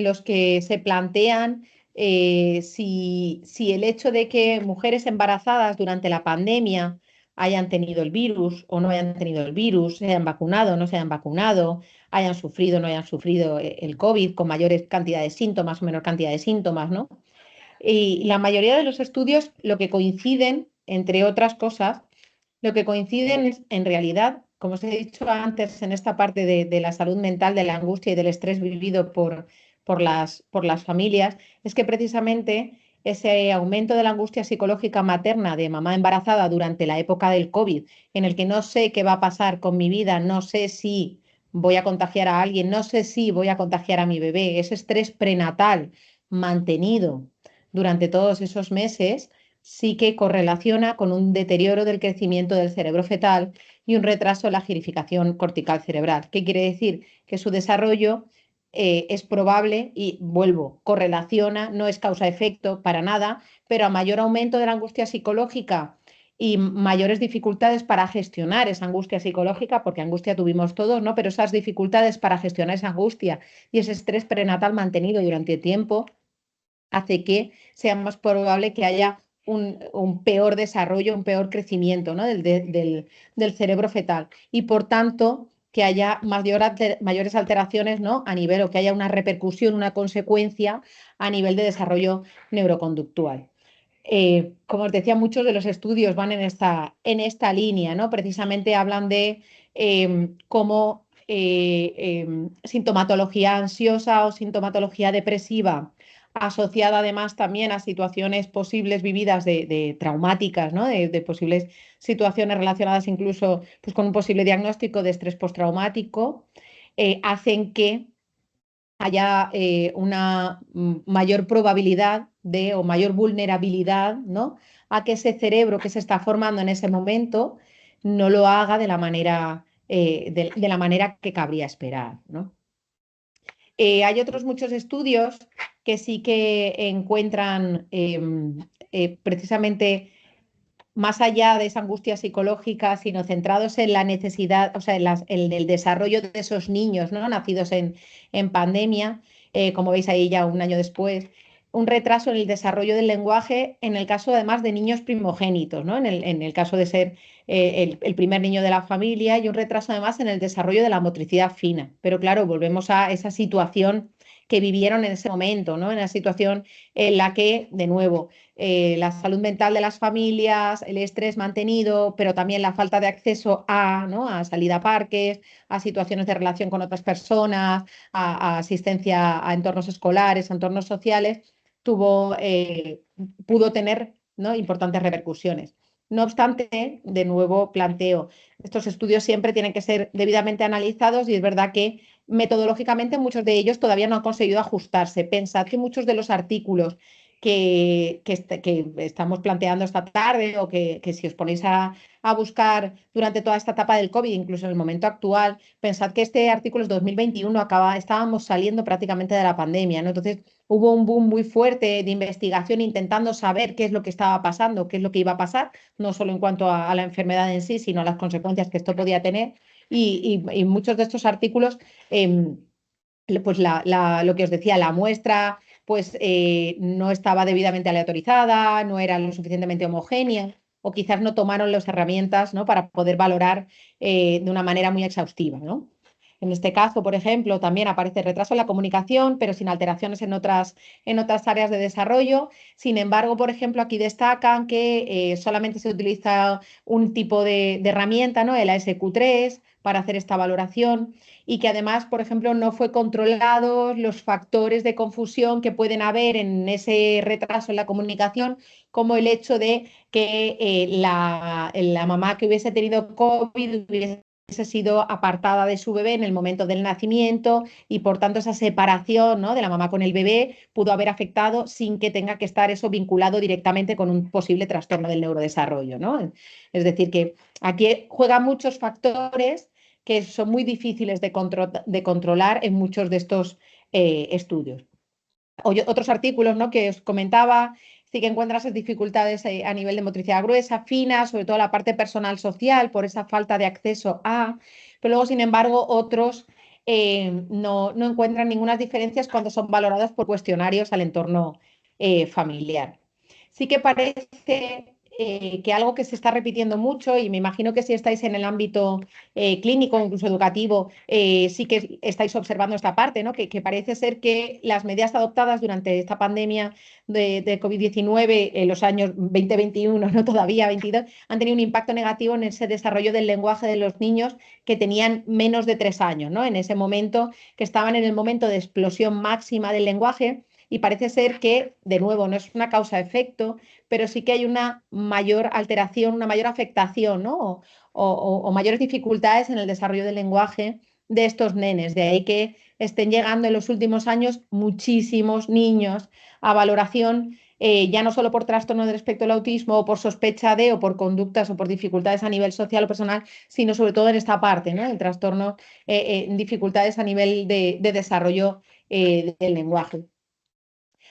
los que se plantean si el hecho de que mujeres embarazadas durante la pandemia hayan tenido el virus o no hayan tenido el virus, se hayan vacunado o no se hayan vacunado, hayan sufrido o no hayan sufrido el COVID con mayores cantidades de síntomas o menor cantidad de síntomas, ¿no? Y la mayoría de los estudios lo que coinciden, entre otras cosas, lo que coinciden es, en realidad, como os he dicho antes, en esta parte de la salud mental, de la angustia y del estrés vivido por las familias, es que precisamente ese aumento de la angustia psicológica materna de mamá embarazada durante la época del COVID, en el que no sé qué va a pasar con mi vida, no sé si voy a contagiar a alguien, no sé si voy a contagiar a mi bebé, ese estrés prenatal mantenido durante todos esos meses sí que correlaciona con un deterioro del crecimiento del cerebro fetal y un retraso en la girificación cortical cerebral. ¿Qué quiere decir? Que su desarrollo es probable y, vuelvo, correlaciona, no es causa-efecto para nada, pero a mayor aumento de la angustia psicológica y mayores dificultades para gestionar esa angustia psicológica, porque angustia tuvimos todos, ¿no? Pero esas dificultades para gestionar esa angustia y ese estrés prenatal mantenido durante tiempo hace que sea más probable que haya peor desarrollo, un peor crecimiento, ¿no? del cerebro fetal y por tanto que haya mayores alteraciones, ¿no? A nivel o que haya una repercusión, una consecuencia a nivel de desarrollo neuroconductual. Como os decía, muchos de los estudios van en esta línea, ¿no? Precisamente hablan de cómo sintomatología ansiosa o sintomatología depresiva, asociada además también a situaciones posibles vividas de traumáticas, ¿no? De posibles situaciones relacionadas incluso pues, con un posible diagnóstico de estrés postraumático, hacen que haya una mayor probabilidad o mayor vulnerabilidad, ¿no? A que ese cerebro que se está formando en ese momento no lo haga de la manera, de la manera que cabría esperar, ¿no? Hay otros muchos estudios que sí que encuentran precisamente más allá de esa angustia psicológica, sino centrados en la necesidad, o sea, en el desarrollo de esos niños, ¿no? Nacidos en pandemia, como veis ahí ya un año después, un retraso en el desarrollo del lenguaje, en el caso además de niños primogénitos, ¿no? En el caso de ser el primer niño de la familia, y un retraso además en el desarrollo de la motricidad fina. Pero claro, volvemos a esa situación que vivieron en ese momento, ¿no? En la situación en la que, de nuevo, la salud mental de las familias, el estrés mantenido, pero también la falta de acceso a, ¿no? A salida a parques, a situaciones de relación con otras personas, a asistencia a entornos escolares, a entornos sociales, pudo tener, ¿no? Importantes repercusiones. No obstante, de nuevo planteo, estos estudios siempre tienen que ser debidamente analizados y es verdad que metodológicamente muchos de ellos todavía no han conseguido ajustarse. Pensad que muchos de los artículos que estamos planteando esta tarde o que si os ponéis a buscar durante toda esta etapa del COVID, incluso en el momento actual, pensad que este artículo es 2021, estábamos saliendo prácticamente de la pandemia, ¿no? Entonces hubo un boom muy fuerte de investigación intentando saber qué es lo que estaba pasando, qué es lo que iba a pasar, no solo en cuanto a la enfermedad en sí, sino a las consecuencias que esto podía tener. Y muchos de estos artículos, pues lo que os decía, la muestra pues no estaba debidamente aleatorizada, no era lo suficientemente homogénea o quizás no tomaron las herramientas, ¿no? Para poder valorar de una manera muy exhaustiva, ¿no? En este caso, por ejemplo, también aparece retraso en la comunicación, pero sin alteraciones en otras áreas de desarrollo. Sin embargo, por ejemplo, aquí destacan que solamente se utiliza un tipo de herramienta, ¿no? El ASQ3, para hacer esta valoración y que además, por ejemplo, no fue controlados los factores de confusión que pueden haber en ese retraso en la comunicación, como el hecho de que la mamá que hubiese tenido COVID hubiese sido apartada de su bebé en el momento del nacimiento y por tanto esa separación, ¿no?, de la mamá con el bebé pudo haber afectado sin que tenga que estar eso vinculado directamente con un posible trastorno del neurodesarrollo, ¿no? Es decir, que aquí juegan muchos factores que son muy difíciles de controlar en muchos de estos estudios. Otros artículos, ¿no?, que os comentaba, sí que encuentras esas dificultades a nivel de motricidad gruesa, fina, sobre todo la parte personal social, por esa falta de acceso a, pero luego, sin embargo, otros no encuentran ninguna diferencias cuando son valorados por cuestionarios al entorno familiar. Sí que parece que algo que se está repitiendo mucho, y me imagino que si estáis en el ámbito clínico, incluso educativo, sí que estáis observando esta parte, ¿no? Que parece ser que las medidas adoptadas durante esta pandemia de COVID-19 en los años 2021, no todavía 22, han tenido un impacto negativo en ese desarrollo del lenguaje de los niños que tenían menos de 3 años, ¿no? En ese momento, que estaban en el momento de explosión máxima del lenguaje. Y parece ser que, de nuevo, no es una causa-efecto, pero sí que hay una mayor alteración, una mayor afectación, ¿no? O mayores dificultades en el desarrollo del lenguaje de estos nenes. De ahí que estén llegando en los últimos años muchísimos niños a valoración, ya no solo por trastorno del espectro del autismo o por sospecha de o por conductas o por dificultades a nivel social o personal, sino sobre todo en esta parte, ¿no?, el trastorno, dificultades a nivel de desarrollo del lenguaje.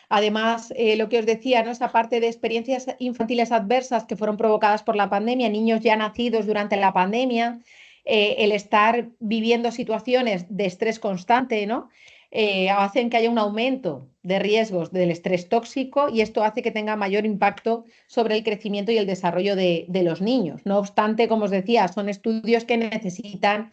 Además, lo que os decía, ¿no?, esa parte de experiencias infantiles adversas que fueron provocadas por la pandemia, niños ya nacidos durante la pandemia, el estar viviendo situaciones de estrés constante, ¿no?, hacen que haya un aumento de riesgos del estrés tóxico y esto hace que tenga mayor impacto sobre el crecimiento y el desarrollo de los niños. No obstante, como os decía, son estudios que necesitan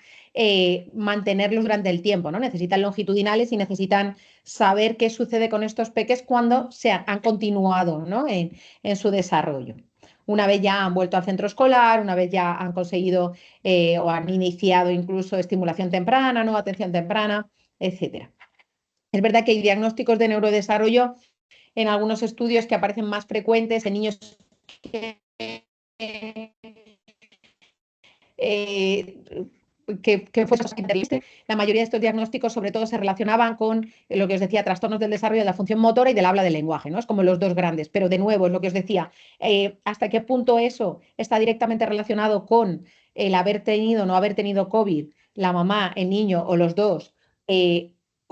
mantenerlos durante el tiempo, ¿no? Necesitan longitudinales y necesitan saber qué sucede con estos peques cuando han continuado, ¿no?, en su desarrollo. Una vez ya han vuelto al centro escolar, una vez ya han conseguido o han iniciado incluso estimulación temprana, ¿no?, atención temprana, etcétera. Es verdad que hay diagnósticos de neurodesarrollo en algunos estudios que aparecen más frecuentes en niños que eh, que fue la mayoría de estos diagnósticos sobre todo se relacionaban con lo que os decía, trastornos del desarrollo de la función motora y del habla del lenguaje, ¿no? Es como los dos grandes, pero de nuevo es lo que os decía, hasta qué punto eso está directamente relacionado con el haber tenido o no haber tenido COVID, la mamá, el niño o los dos,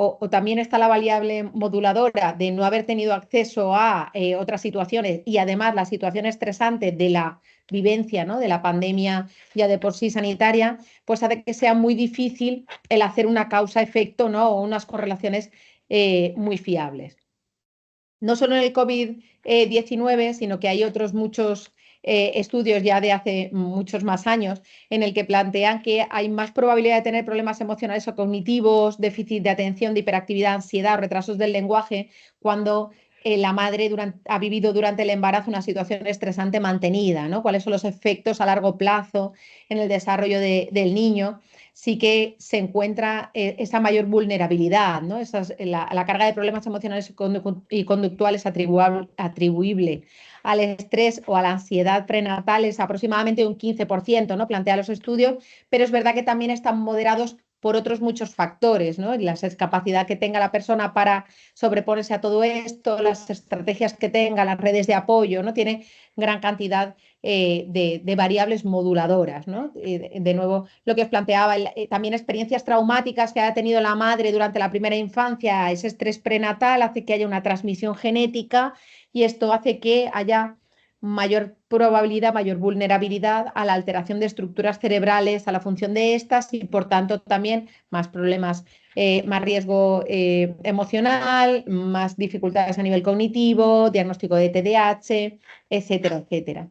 o también está la variable moduladora de no haber tenido acceso a otras situaciones y además la situación estresante de la vivencia, ¿no?, de la pandemia ya de por sí sanitaria, pues hace que sea muy difícil el hacer una causa-efecto, ¿no?, o unas correlaciones muy fiables. No solo en el COVID-19, sino que hay otros muchos estudios ya de hace muchos más años en el que plantean que hay más probabilidad de tener problemas emocionales o cognitivos, déficit de atención, de hiperactividad, ansiedad, retrasos del lenguaje, cuando la madre ha vivido durante el embarazo una situación estresante mantenida, ¿no? ¿Cuáles son los efectos a largo plazo en el desarrollo del niño? Sí que se encuentra esa mayor vulnerabilidad, ¿no? La carga de problemas emocionales y conductuales atribuible al estrés o a la ansiedad prenatal es aproximadamente un 15%, ¿no?, plantea los estudios, pero es verdad que también están moderados por otros muchos factores, ¿no? La capacidad que tenga la persona para sobreponerse a todo esto, las estrategias que tenga, las redes de apoyo, ¿no? Tiene gran cantidad de variables moduladoras, ¿no? De nuevo, lo que os planteaba, también experiencias traumáticas que haya tenido la madre durante la primera infancia, ese estrés prenatal hace que haya una transmisión genética y esto hace que haya mayor probabilidad, mayor vulnerabilidad a la alteración de estructuras cerebrales, a la función de estas y, por tanto, también más problemas, más riesgo emocional, más dificultades a nivel cognitivo, diagnóstico de TDAH, etcétera, etcétera.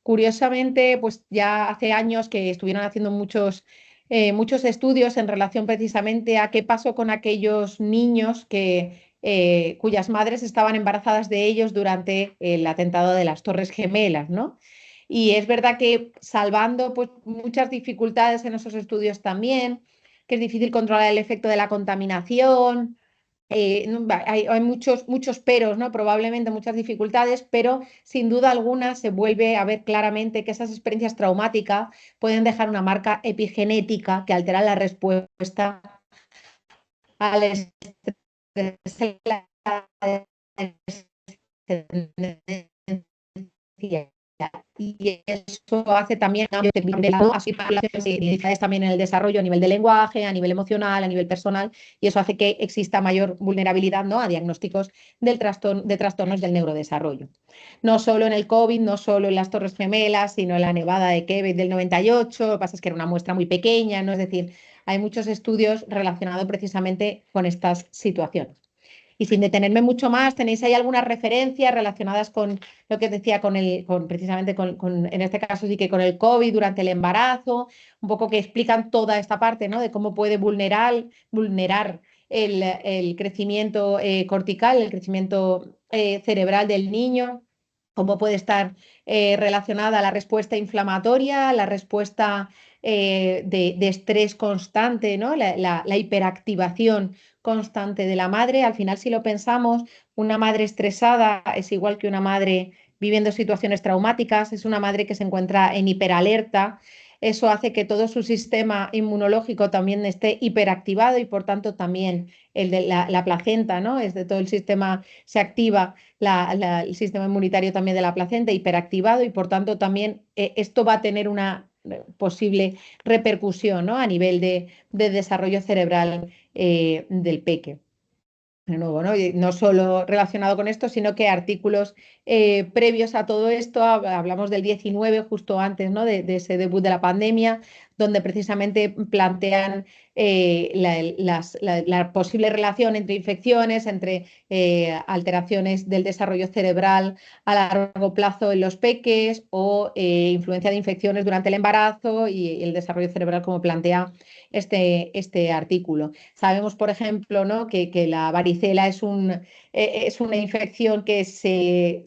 Curiosamente, pues ya hace años que estuvieron haciendo muchos muchos estudios en relación precisamente a qué pasó con aquellos niños cuyas madres estaban embarazadas de ellos durante el atentado de las Torres Gemelas, ¿no? Y es verdad que salvando pues, muchas dificultades en esos estudios también, que es difícil controlar el efecto de la contaminación, hay muchos peros, ¿no? Probablemente muchas dificultades, pero sin duda alguna se vuelve a ver claramente que esas experiencias traumáticas pueden dejar una marca epigenética que altera la respuesta al estrés, la descendencia. Y eso hace también dificultades también en el desarrollo a nivel de lenguaje, a nivel emocional, a nivel personal, y eso hace que exista mayor vulnerabilidad, ¿no?, a diagnósticos de trastornos del neurodesarrollo. No solo en el COVID, no solo en las Torres Gemelas, sino en la nevada de Quebec del 98, lo que pasa es que era una muestra muy pequeña, ¿no? Es decir, hay muchos estudios relacionados precisamente con estas situaciones. Y sin detenerme mucho más, ¿tenéis ahí algunas referencias relacionadas con lo que os decía, precisamente en este caso sí que con el COVID durante el embarazo, un poco que explican toda esta parte, ¿no?, de cómo puede vulnerar el crecimiento cortical, el crecimiento cerebral del niño, cómo puede estar relacionada la respuesta inflamatoria, la respuesta de estrés constante, ¿no?, la hiperactivación constante de la madre. Al final, si lo pensamos, una madre estresada es igual que una madre viviendo situaciones traumáticas, es una madre que se encuentra en hiperalerta. Eso hace que todo su sistema inmunológico también esté hiperactivado y por tanto también el de la placenta, ¿no? Es de todo el sistema, se activa el sistema inmunitario también de la placenta hiperactivado y por tanto también esto va a tener una posible repercusión, ¿no?, a nivel de desarrollo cerebral del peque. De nuevo, ¿no? Y no solo relacionado con esto, sino que artículos previos a todo esto, hablamos del 19, justo antes, ¿no?, de ese debut de la pandemia, donde precisamente plantean la posible relación entre infecciones, entre alteraciones del desarrollo cerebral a largo plazo en los peques o influencia de infecciones durante el embarazo y el desarrollo cerebral, como plantea este artículo. Sabemos, por ejemplo, ¿no?, que la varicela es una infección que se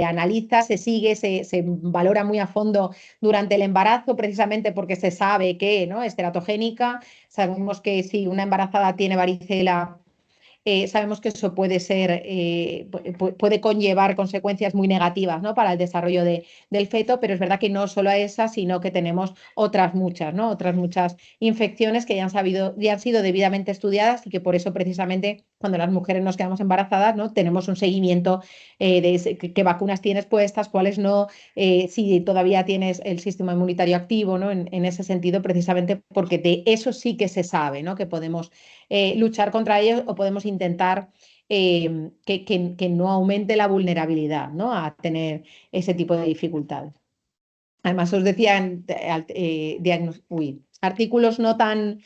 analiza, se sigue, se valora muy a fondo durante el embarazo, precisamente porque se sabe que, ¿no?, es teratogénica. Sabemos que si una embarazada tiene varicela, sabemos que eso puede conllevar consecuencias muy negativas, ¿no?, para el desarrollo del feto, pero es verdad que no solo a esa, sino que tenemos otras muchas, ¿no?, otras muchas infecciones que ya han sido debidamente estudiadas y que por eso precisamente cuando las mujeres nos quedamos embarazadas, ¿no?, tenemos un seguimiento de qué vacunas tienes puestas, cuáles no, si todavía tienes el sistema inmunitario activo, ¿no?, en ese sentido, precisamente porque de eso sí que se sabe, ¿no?, que podemos luchar contra ellos o podemos intentar que no aumente la vulnerabilidad, ¿no?, a tener ese tipo de dificultades. Además, os decían artículos no tan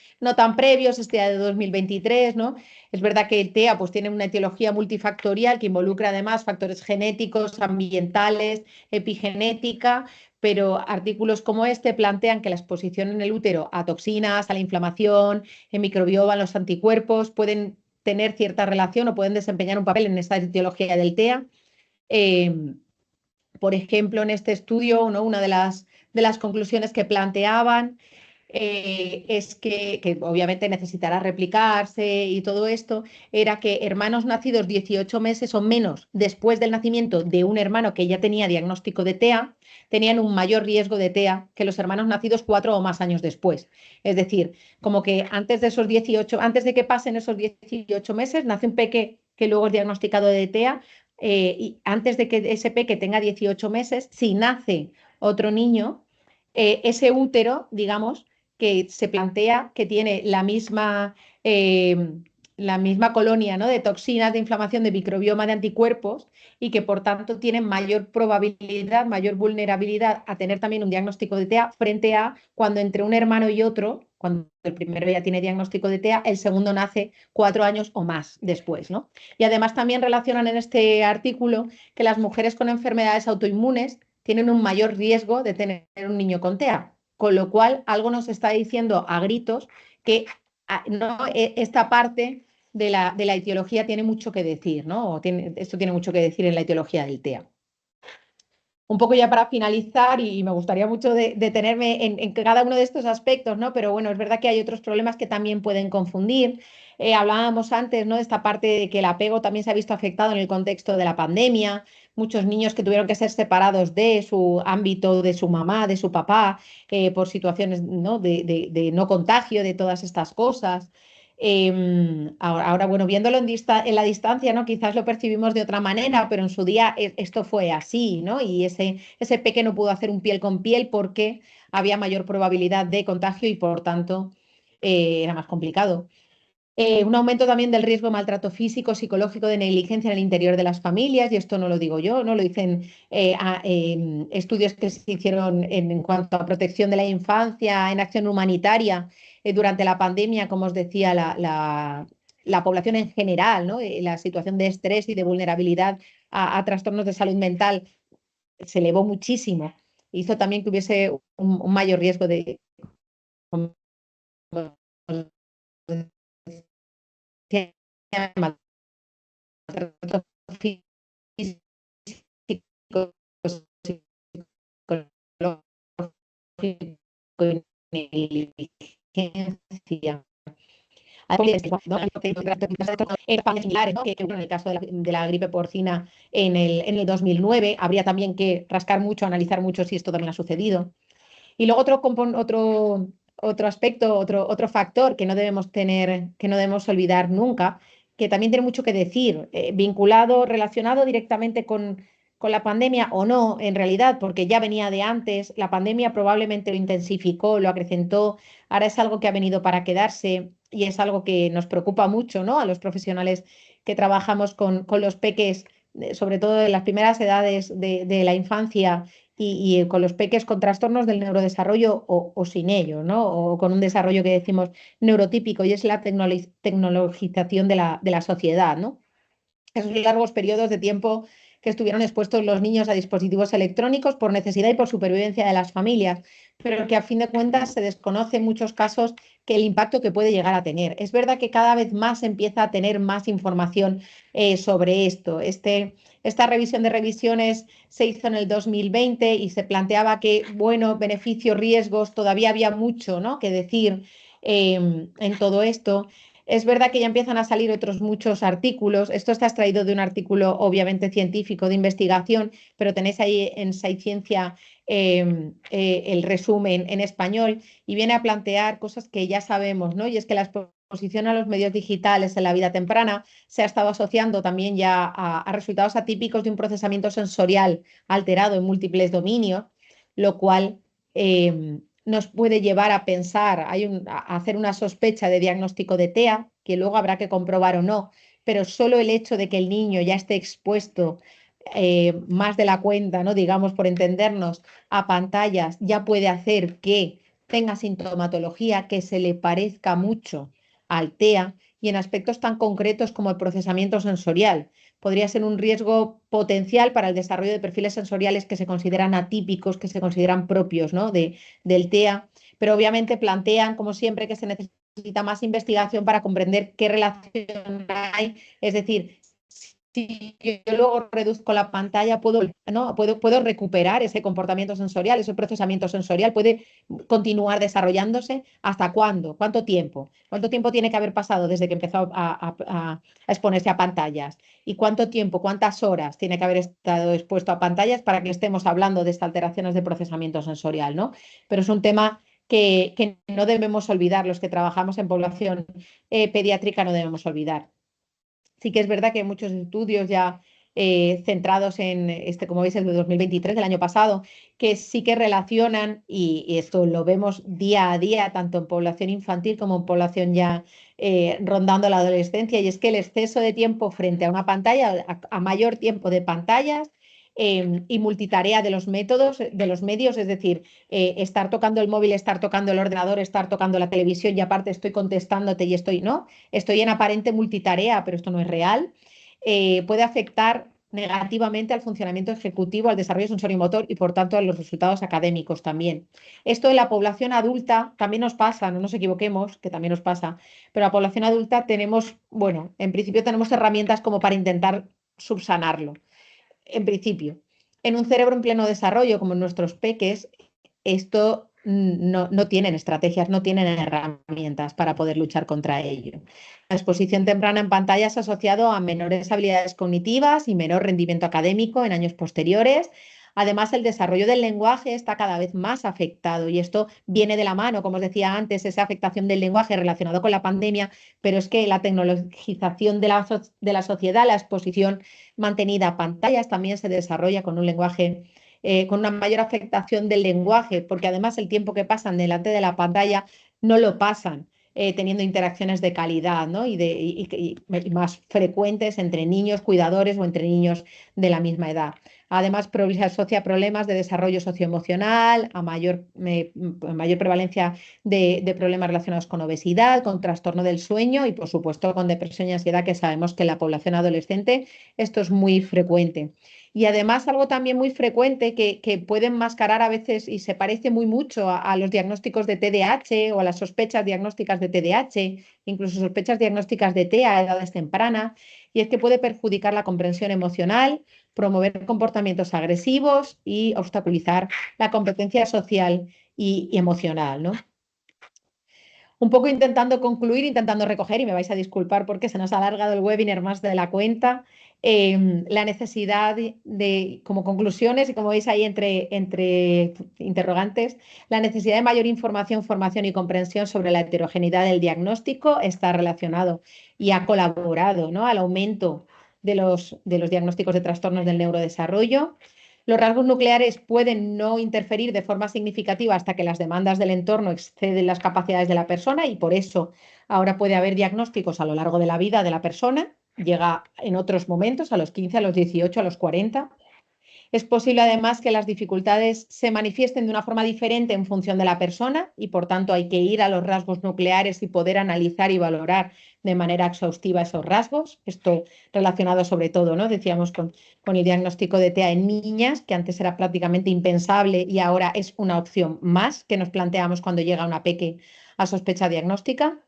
previos, este de 2023, ¿no? Es verdad que el TEA pues, tiene una etiología multifactorial que involucra además factores genéticos, ambientales, epigenética, pero artículos como este plantean que la exposición en el útero a toxinas, a la inflamación, en microbioma, los anticuerpos, pueden tener cierta relación o pueden desempeñar un papel en esta etiología del TEA. Por ejemplo, en este estudio, ¿no?, una de las conclusiones que planteaban es que obviamente necesitará replicarse y todo esto, era que hermanos nacidos 18 meses o menos después del nacimiento de un hermano que ya tenía diagnóstico de TEA, tenían un mayor riesgo de TEA que los hermanos nacidos 4 o más años después. Es decir, como que antes de que pasen esos 18 meses, nace un peque que luego es diagnosticado de TEA, y antes de que ese peque tenga 18 meses, si nace otro niño, ese útero, digamos, que se plantea que tiene la misma colonia, ¿no?, de toxinas, de inflamación, de microbioma, de anticuerpos, y que por tanto tienen mayor probabilidad, mayor vulnerabilidad a tener también un diagnóstico de TEA frente a cuando entre un hermano y otro, cuando el primero ya tiene diagnóstico de TEA, el segundo nace 4 años o más después, ¿no? Y además también relacionan en este artículo que las mujeres con enfermedades autoinmunes tienen un mayor riesgo de tener un niño con TEA. con lo cual algo nos está diciendo a gritos que no, esta parte de la etiología tiene mucho que decir, ¿no? Esto tiene mucho que decir en la etiología del TEA. Un poco ya para finalizar, y me gustaría mucho detenerme en cada uno de estos aspectos, ¿no? Pero bueno, es verdad que hay otros problemas que también pueden confundir. Hablábamos antes, ¿no?, de esta parte de que el apego también se ha visto afectado en el contexto de la pandemia. Muchos niños que tuvieron que ser separados de su ámbito, de su mamá, de su papá, por situaciones, ¿no?, de no contagio, de todas estas cosas. Ahora, bueno, viéndolo en la distancia, ¿no? Quizás lo percibimos de otra manera, pero en su día esto fue así, ¿no? Y ese peque no pudo hacer un piel con piel porque había mayor probabilidad de contagio y por tanto era más complicado. Un aumento también del riesgo de maltrato físico, psicológico, de negligencia en el interior de las familias, y esto no lo digo yo, no lo dicen estudios que se hicieron en cuanto a protección de la infancia, en acción humanitaria durante la pandemia, como os decía, la población en general, ¿no? La situación de estrés y de vulnerabilidad a trastornos de salud mental se elevó muchísimo. Hizo también que hubiese un mayor riesgo de maltrato físico, psicológico y negligencia. Similares, ¿no? Que en el caso de la gripe porcina en el 2009, habría también que rascar mucho, analizar mucho si esto también ha sucedido. Y luego otro aspecto, otro factor que no debemos tener, que no debemos olvidar nunca, que también tiene mucho que decir, vinculado, relacionado directamente con la pandemia o no, en realidad, porque ya venía de antes, la pandemia probablemente lo intensificó, lo acrecentó, ahora es algo que ha venido para quedarse y es algo que nos preocupa mucho, ¿no?, a los profesionales que trabajamos con los peques, sobre todo en las primeras edades de la infancia y con los peques con trastornos del neurodesarrollo o sin ello, ¿no? O con un desarrollo que decimos neurotípico, y es la tecnologización de la sociedad, ¿no? Esos largos periodos de tiempo que estuvieron expuestos los niños a dispositivos electrónicos por necesidad y por supervivencia de las familias, pero que a fin de cuentas se desconoce en muchos casos que el impacto que puede llegar a tener. Es verdad que cada vez más se empieza a tener más información sobre esto. Esta revisión de revisiones se hizo en el 2020 y se planteaba que, bueno, beneficios, riesgos, todavía había mucho, ¿no?, que decir en todo esto. Es verdad que ya empiezan a salir otros muchos artículos. Esto está extraído de un artículo obviamente científico de investigación, pero tenéis ahí en SciCiencia el resumen en español y viene a plantear cosas que ya sabemos, ¿no? Y es que la exposición a los medios digitales en la vida temprana se ha estado asociando también ya a resultados atípicos de un procesamiento sensorial alterado en múltiples dominios, lo cual nos puede llevar a pensar, a hacer una sospecha de diagnóstico de TEA, que luego habrá que comprobar o no, pero solo el hecho de que el niño ya esté expuesto más de la cuenta, ¿no?, digamos, por entendernos, a pantallas, ya puede hacer que tenga sintomatología que se le parezca mucho al TEA y en aspectos tan concretos como el procesamiento sensorial. Podría ser un riesgo potencial para el desarrollo de perfiles sensoriales que se consideran atípicos, que se consideran propios, ¿no?, del TEA, pero obviamente plantean, como siempre, que se necesita más investigación para comprender qué relación hay. Es decir, si yo luego reduzco la pantalla, puedo recuperar ese comportamiento sensorial, ese procesamiento sensorial, puede continuar desarrollándose. ¿Hasta cuándo? ¿Cuánto tiempo? ¿Cuánto tiempo tiene que haber pasado desde que empezó a exponerse a pantallas? ¿Y cuánto tiempo, cuántas horas tiene que haber estado expuesto a pantallas para que estemos hablando de estas alteraciones de procesamiento sensorial, ¿no? Pero es un tema que no debemos olvidar, los que trabajamos en población pediátrica no debemos olvidar. Sí que es verdad que hay muchos estudios ya centrados en, como veis, el de 2023, del año pasado, que sí que relacionan, y esto lo vemos día a día, tanto en población infantil como en población ya rondando la adolescencia, y es que el exceso de tiempo frente a una pantalla, a mayor tiempo de pantallas, y multitarea de los métodos, de los medios, es decir, estar tocando el móvil, estar tocando el ordenador, estar tocando la televisión y aparte estoy contestándote y estoy en aparente multitarea, pero esto no es real, puede afectar negativamente al funcionamiento ejecutivo, al desarrollo sensorimotor y, por tanto, a los resultados académicos también. Esto en la población adulta también nos pasa, no nos equivoquemos, que también nos pasa, pero la población adulta tenemos, bueno, en principio tenemos herramientas como para intentar subsanarlo. En principio, en un cerebro en pleno desarrollo, como en nuestros peques, esto no tienen estrategias, no tienen herramientas para poder luchar contra ello. La exposición temprana en pantalla es asociado a menores habilidades cognitivas y menor rendimiento académico en años posteriores. Además, el desarrollo del lenguaje está cada vez más afectado y esto viene de la mano, como os decía antes, esa afectación del lenguaje relacionado con la pandemia, pero es que la tecnologización de la sociedad, la exposición mantenida a pantallas también se desarrolla con un lenguaje con una mayor afectación del lenguaje, porque además el tiempo que pasan delante de la pantalla no lo pasan teniendo interacciones de calidad, ¿no? y más frecuentes entre niños cuidadores o entre niños de la misma edad. Además, se asocia a problemas de desarrollo socioemocional, a mayor prevalencia de problemas relacionados con obesidad, con trastorno del sueño y, por supuesto, con depresión y ansiedad, que sabemos que en la población adolescente esto es muy frecuente. Y además algo también muy frecuente que puede enmascarar a veces y se parece muy mucho a los diagnósticos de TDAH o a las sospechas diagnósticas de TDAH, incluso sospechas diagnósticas de TEA a edades tempranas, y es que puede perjudicar la comprensión emocional, promover comportamientos agresivos y obstaculizar la competencia social y emocional, ¿no? Un poco intentando concluir, intentando recoger, y me vais a disculpar porque se nos ha alargado el webinar más de la cuenta, la necesidad como conclusiones, y como veis ahí entre interrogantes, la necesidad de mayor información, formación y comprensión sobre la heterogeneidad del diagnóstico está relacionado y ha colaborado, ¿no?, al aumento de los diagnósticos de trastornos del neurodesarrollo. Los rasgos nucleares pueden no interferir de forma significativa hasta que las demandas del entorno exceden las capacidades de la persona, y por eso ahora puede haber diagnósticos a lo largo de la vida de la persona. Llega en otros momentos, a los 15, a los 18, a los 40. Es posible además que las dificultades se manifiesten de una forma diferente en función de la persona y, por tanto, hay que ir a los rasgos nucleares y poder analizar y valorar de manera exhaustiva esos rasgos. Esto relacionado sobre todo, ¿no?, decíamos, con el diagnóstico de TEA en niñas, que antes era prácticamente impensable y ahora es una opción más que nos planteamos cuando llega una peque a sospecha diagnóstica.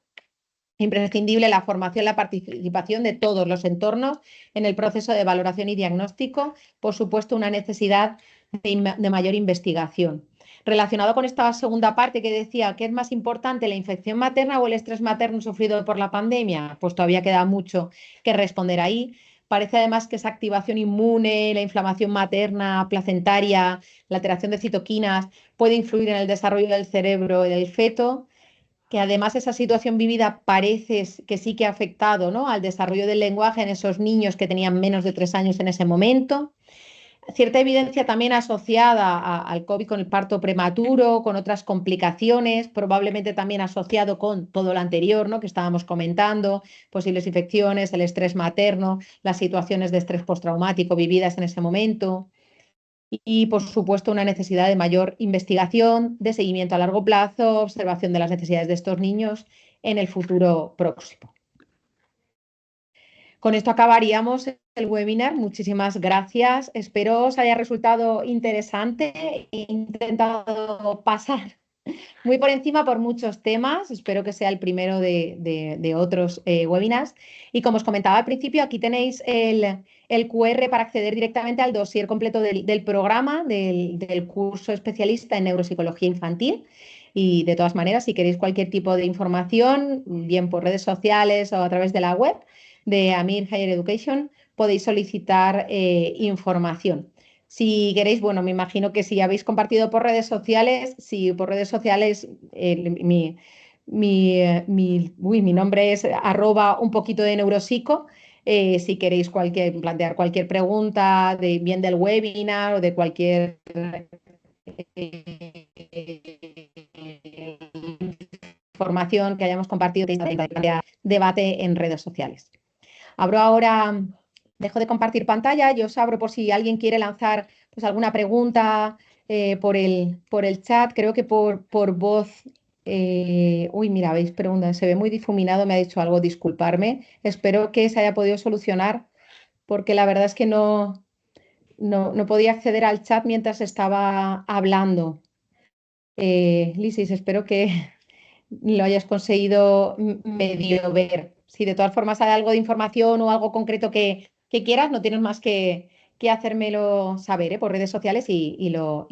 Imprescindible la formación, la participación de todos los entornos en el proceso de valoración y diagnóstico, por supuesto, una necesidad de mayor investigación. Relacionado con esta segunda parte que decía, ¿qué es más importante, la infección materna o el estrés materno sufrido por la pandemia? Pues todavía queda mucho que responder ahí. Parece además que esa activación inmune, la inflamación materna, placentaria, la alteración de citoquinas puede influir en el desarrollo del cerebro y del feto, que además esa situación vivida parece que sí que ha afectado, ¿no?, al desarrollo del lenguaje en esos niños que tenían menos de 3 años en ese momento. Cierta evidencia también asociada al COVID con el parto prematuro, con otras complicaciones, probablemente también asociado con todo lo anterior, ¿no?, que estábamos comentando, posibles infecciones, el estrés materno, las situaciones de estrés postraumático vividas en ese momento. Y, por supuesto, una necesidad de mayor investigación, de seguimiento a largo plazo, observación de las necesidades de estos niños en el futuro próximo. Con esto acabaríamos el webinar. Muchísimas gracias. Espero os haya resultado interesante. He intentado pasar muy por encima por muchos temas. Espero que sea el primero de otros webinars. Y como os comentaba al principio, aquí tenéis el QR para acceder directamente al dossier completo del programa, del curso especialista en neuropsicología infantil. Y de todas maneras, si queréis cualquier tipo de información, bien por redes sociales o a través de la web de Amir Higher Education, podéis solicitar información. Si queréis, bueno, me imagino que si habéis compartido por redes sociales, si por redes sociales mi nombre es @ un poquito de neuropsico. Si queréis plantear cualquier pregunta, bien del webinar o de cualquier información que hayamos compartido, debate en redes sociales. Abro ahora, dejo de compartir pantalla y os abro por si alguien quiere lanzar pues alguna pregunta por el chat. Creo que por voz. Uy, mira, veis preguntas, se ve muy difuminado, me ha dicho algo, disculparme. Espero que se haya podido solucionar porque la verdad es que no podía acceder al chat mientras estaba hablando. Lisis, espero que lo hayas conseguido medio ver. Si de todas formas hay algo de información o algo concreto que quieras, no tienes más que hacérmelo saber, por redes sociales y lo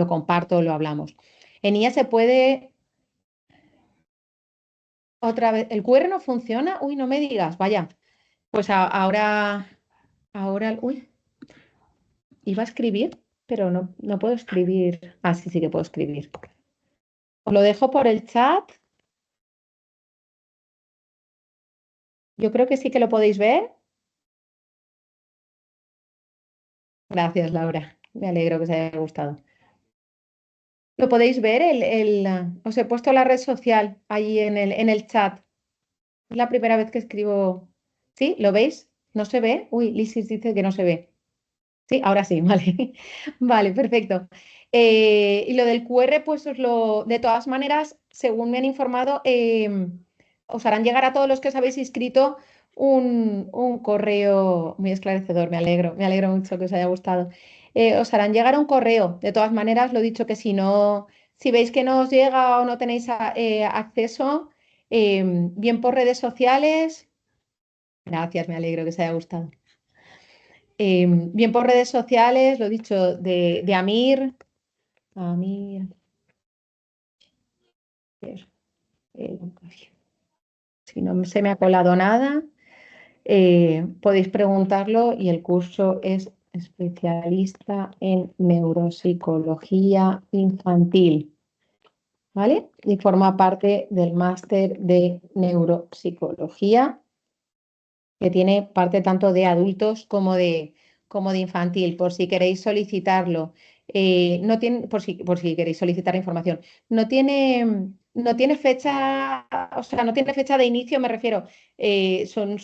comparto, lo hablamos. En ella se puede, otra vez, ¿el QR no funciona? Uy, no me digas, vaya. Pues ahora, uy, iba a escribir, pero no puedo escribir. Ah, sí, sí que puedo escribir. Os lo dejo por el chat. Yo creo que sí que lo podéis ver. Gracias, Laura. Me alegro que os haya gustado. Lo podéis ver, os he puesto la red social ahí en el chat. Es la primera vez que escribo. ¿Sí? ¿Lo veis? ¿No se ve? Uy, Lisis dice que no se ve. Sí, ahora sí, vale. Vale, perfecto. Y lo del QR, pues de todas maneras, según me han informado, os harán llegar a todos los que os habéis inscrito un correo muy esclarecedor. Me alegro mucho que os haya gustado. Os harán llegar un correo. De todas maneras, lo he dicho que si no, si veis que no os llega o no tenéis acceso, bien por redes sociales. Gracias, me alegro que os haya gustado. Bien por redes sociales, lo dicho, de Amir, eh, si no se me ha colado nada, podéis preguntarlo y el curso es especialista en neuropsicología infantil, ¿vale? Y forma parte del máster de neuropsicología que tiene parte tanto de adultos como de infantil, por si queréis solicitarlo. No tiene, por si queréis solicitar información. No tiene fecha, o sea, no tiene fecha de inicio, me refiero. Son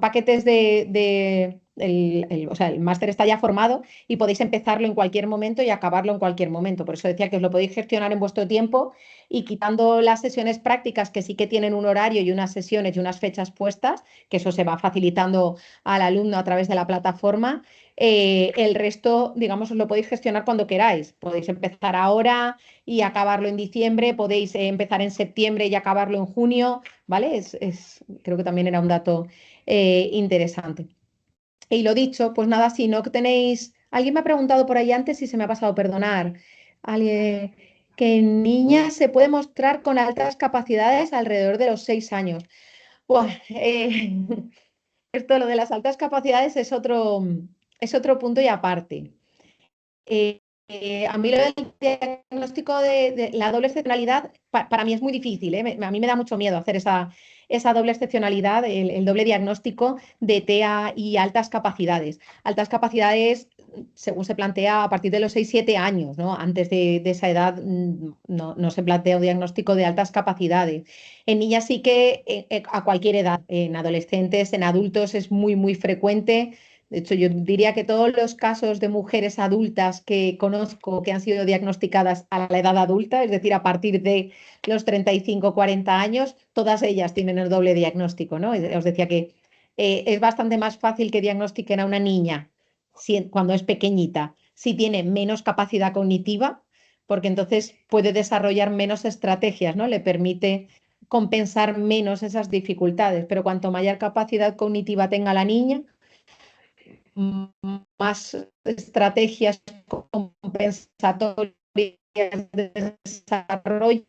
paquetes o sea, el máster está ya formado y podéis empezarlo en cualquier momento y acabarlo en cualquier momento. Por eso decía que os lo podéis gestionar en vuestro tiempo y quitando las sesiones prácticas que sí que tienen un horario y unas sesiones y unas fechas puestas, que eso se va facilitando al alumno a través de la plataforma. El resto, digamos, os lo podéis gestionar cuando queráis. Podéis empezar ahora y acabarlo en diciembre, podéis empezar en septiembre y acabarlo en junio, ¿vale? Creo que también era un dato interesante. Y lo dicho, pues nada, si no tenéis... Alguien me ha preguntado por ahí antes y se me ha pasado, perdonar. Alguien que en niñas se puede mostrar con altas capacidades alrededor de los 6 años. Buah, esto, lo de las altas capacidades es otro punto y aparte. A mí lo del diagnóstico de la doble excepcionalidad, para mí es muy difícil, ¿eh? A mí me da mucho miedo hacer esa doble excepcionalidad, el doble diagnóstico de TEA y altas capacidades. Altas capacidades, según se plantea, a partir de los 6 7 años, ¿no? Antes de esa edad no se plantea un diagnóstico de altas capacidades. En niñas sí que a cualquier edad, en adolescentes, en adultos es muy, muy frecuente. De hecho, yo diría que todos los casos de mujeres adultas que conozco que han sido diagnosticadas a la edad adulta, es decir, a partir de los 35 40 años, todas ellas tienen el doble diagnóstico, ¿no? Os decía que es bastante más fácil que diagnostiquen a una niña cuando es pequeñita, si tiene menos capacidad cognitiva, porque entonces puede desarrollar menos estrategias, ¿no? Le permite compensar menos esas dificultades, pero cuanto mayor capacidad cognitiva tenga la niña, más estrategias compensatorias desarrolla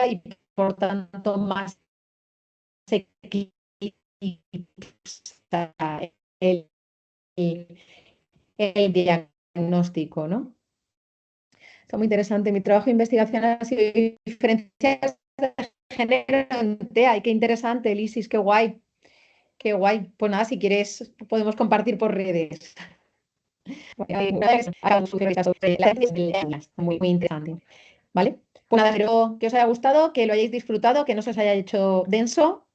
y por tanto más equilibrio el, el diagnóstico, ¿no? Está muy interesante. Mi trabajo de investigación ha sido diferencias de género en TEA. Y qué interesante, Lisis, qué guay, qué guay. Pues nada, si quieres podemos compartir por redes. Muy, muy interesante. ¿Vale? Pues nada, espero que os haya gustado, que lo hayáis disfrutado, que no se os haya hecho denso.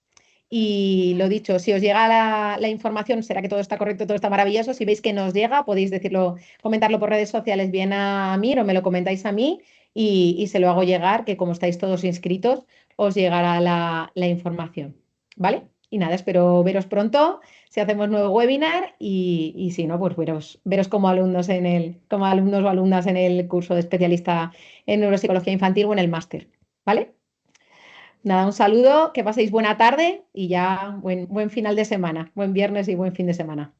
Y lo dicho, si os llega la información, será que todo está correcto, todo está maravilloso. Si veis que nos llega, podéis decirlo, comentarlo por redes sociales bien a mí o me lo comentáis a mí y se lo hago llegar, que como estáis todos inscritos, os llegará la información. ¿Vale? Y nada, espero veros pronto, si hacemos nuevo webinar y si no, pues veros como alumnos como alumnos o alumnas en el curso de especialista en neuropsicología infantil o en el máster, ¿vale? Nada, un saludo, que paséis buena tarde y ya buen final de semana, buen viernes y buen fin de semana.